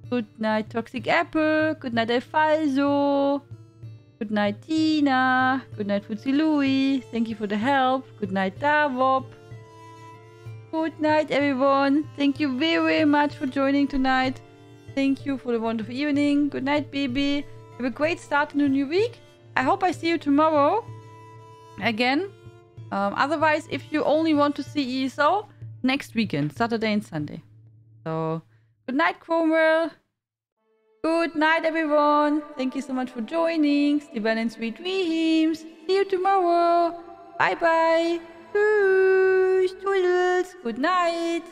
Good night, Toxic Apple. Good night, Alfalzo. Good night, Tina. Good night, Futsi Louie. Thank you for the help. Good night, Davop. Good night, everyone. Thank you very much for joining tonight. Thank you for the wonderful evening. Good night, baby. Have a great start in the new week. I hope I see you tomorrow again. Otherwise, if you only want to see ESO, next weekend, Saturday and Sunday. So, good night, Cromwell. Good night, everyone. Thank you so much for joining. Stay well and sweet dreams. See you tomorrow. Bye-bye. Tschüss. Toodles. Good night.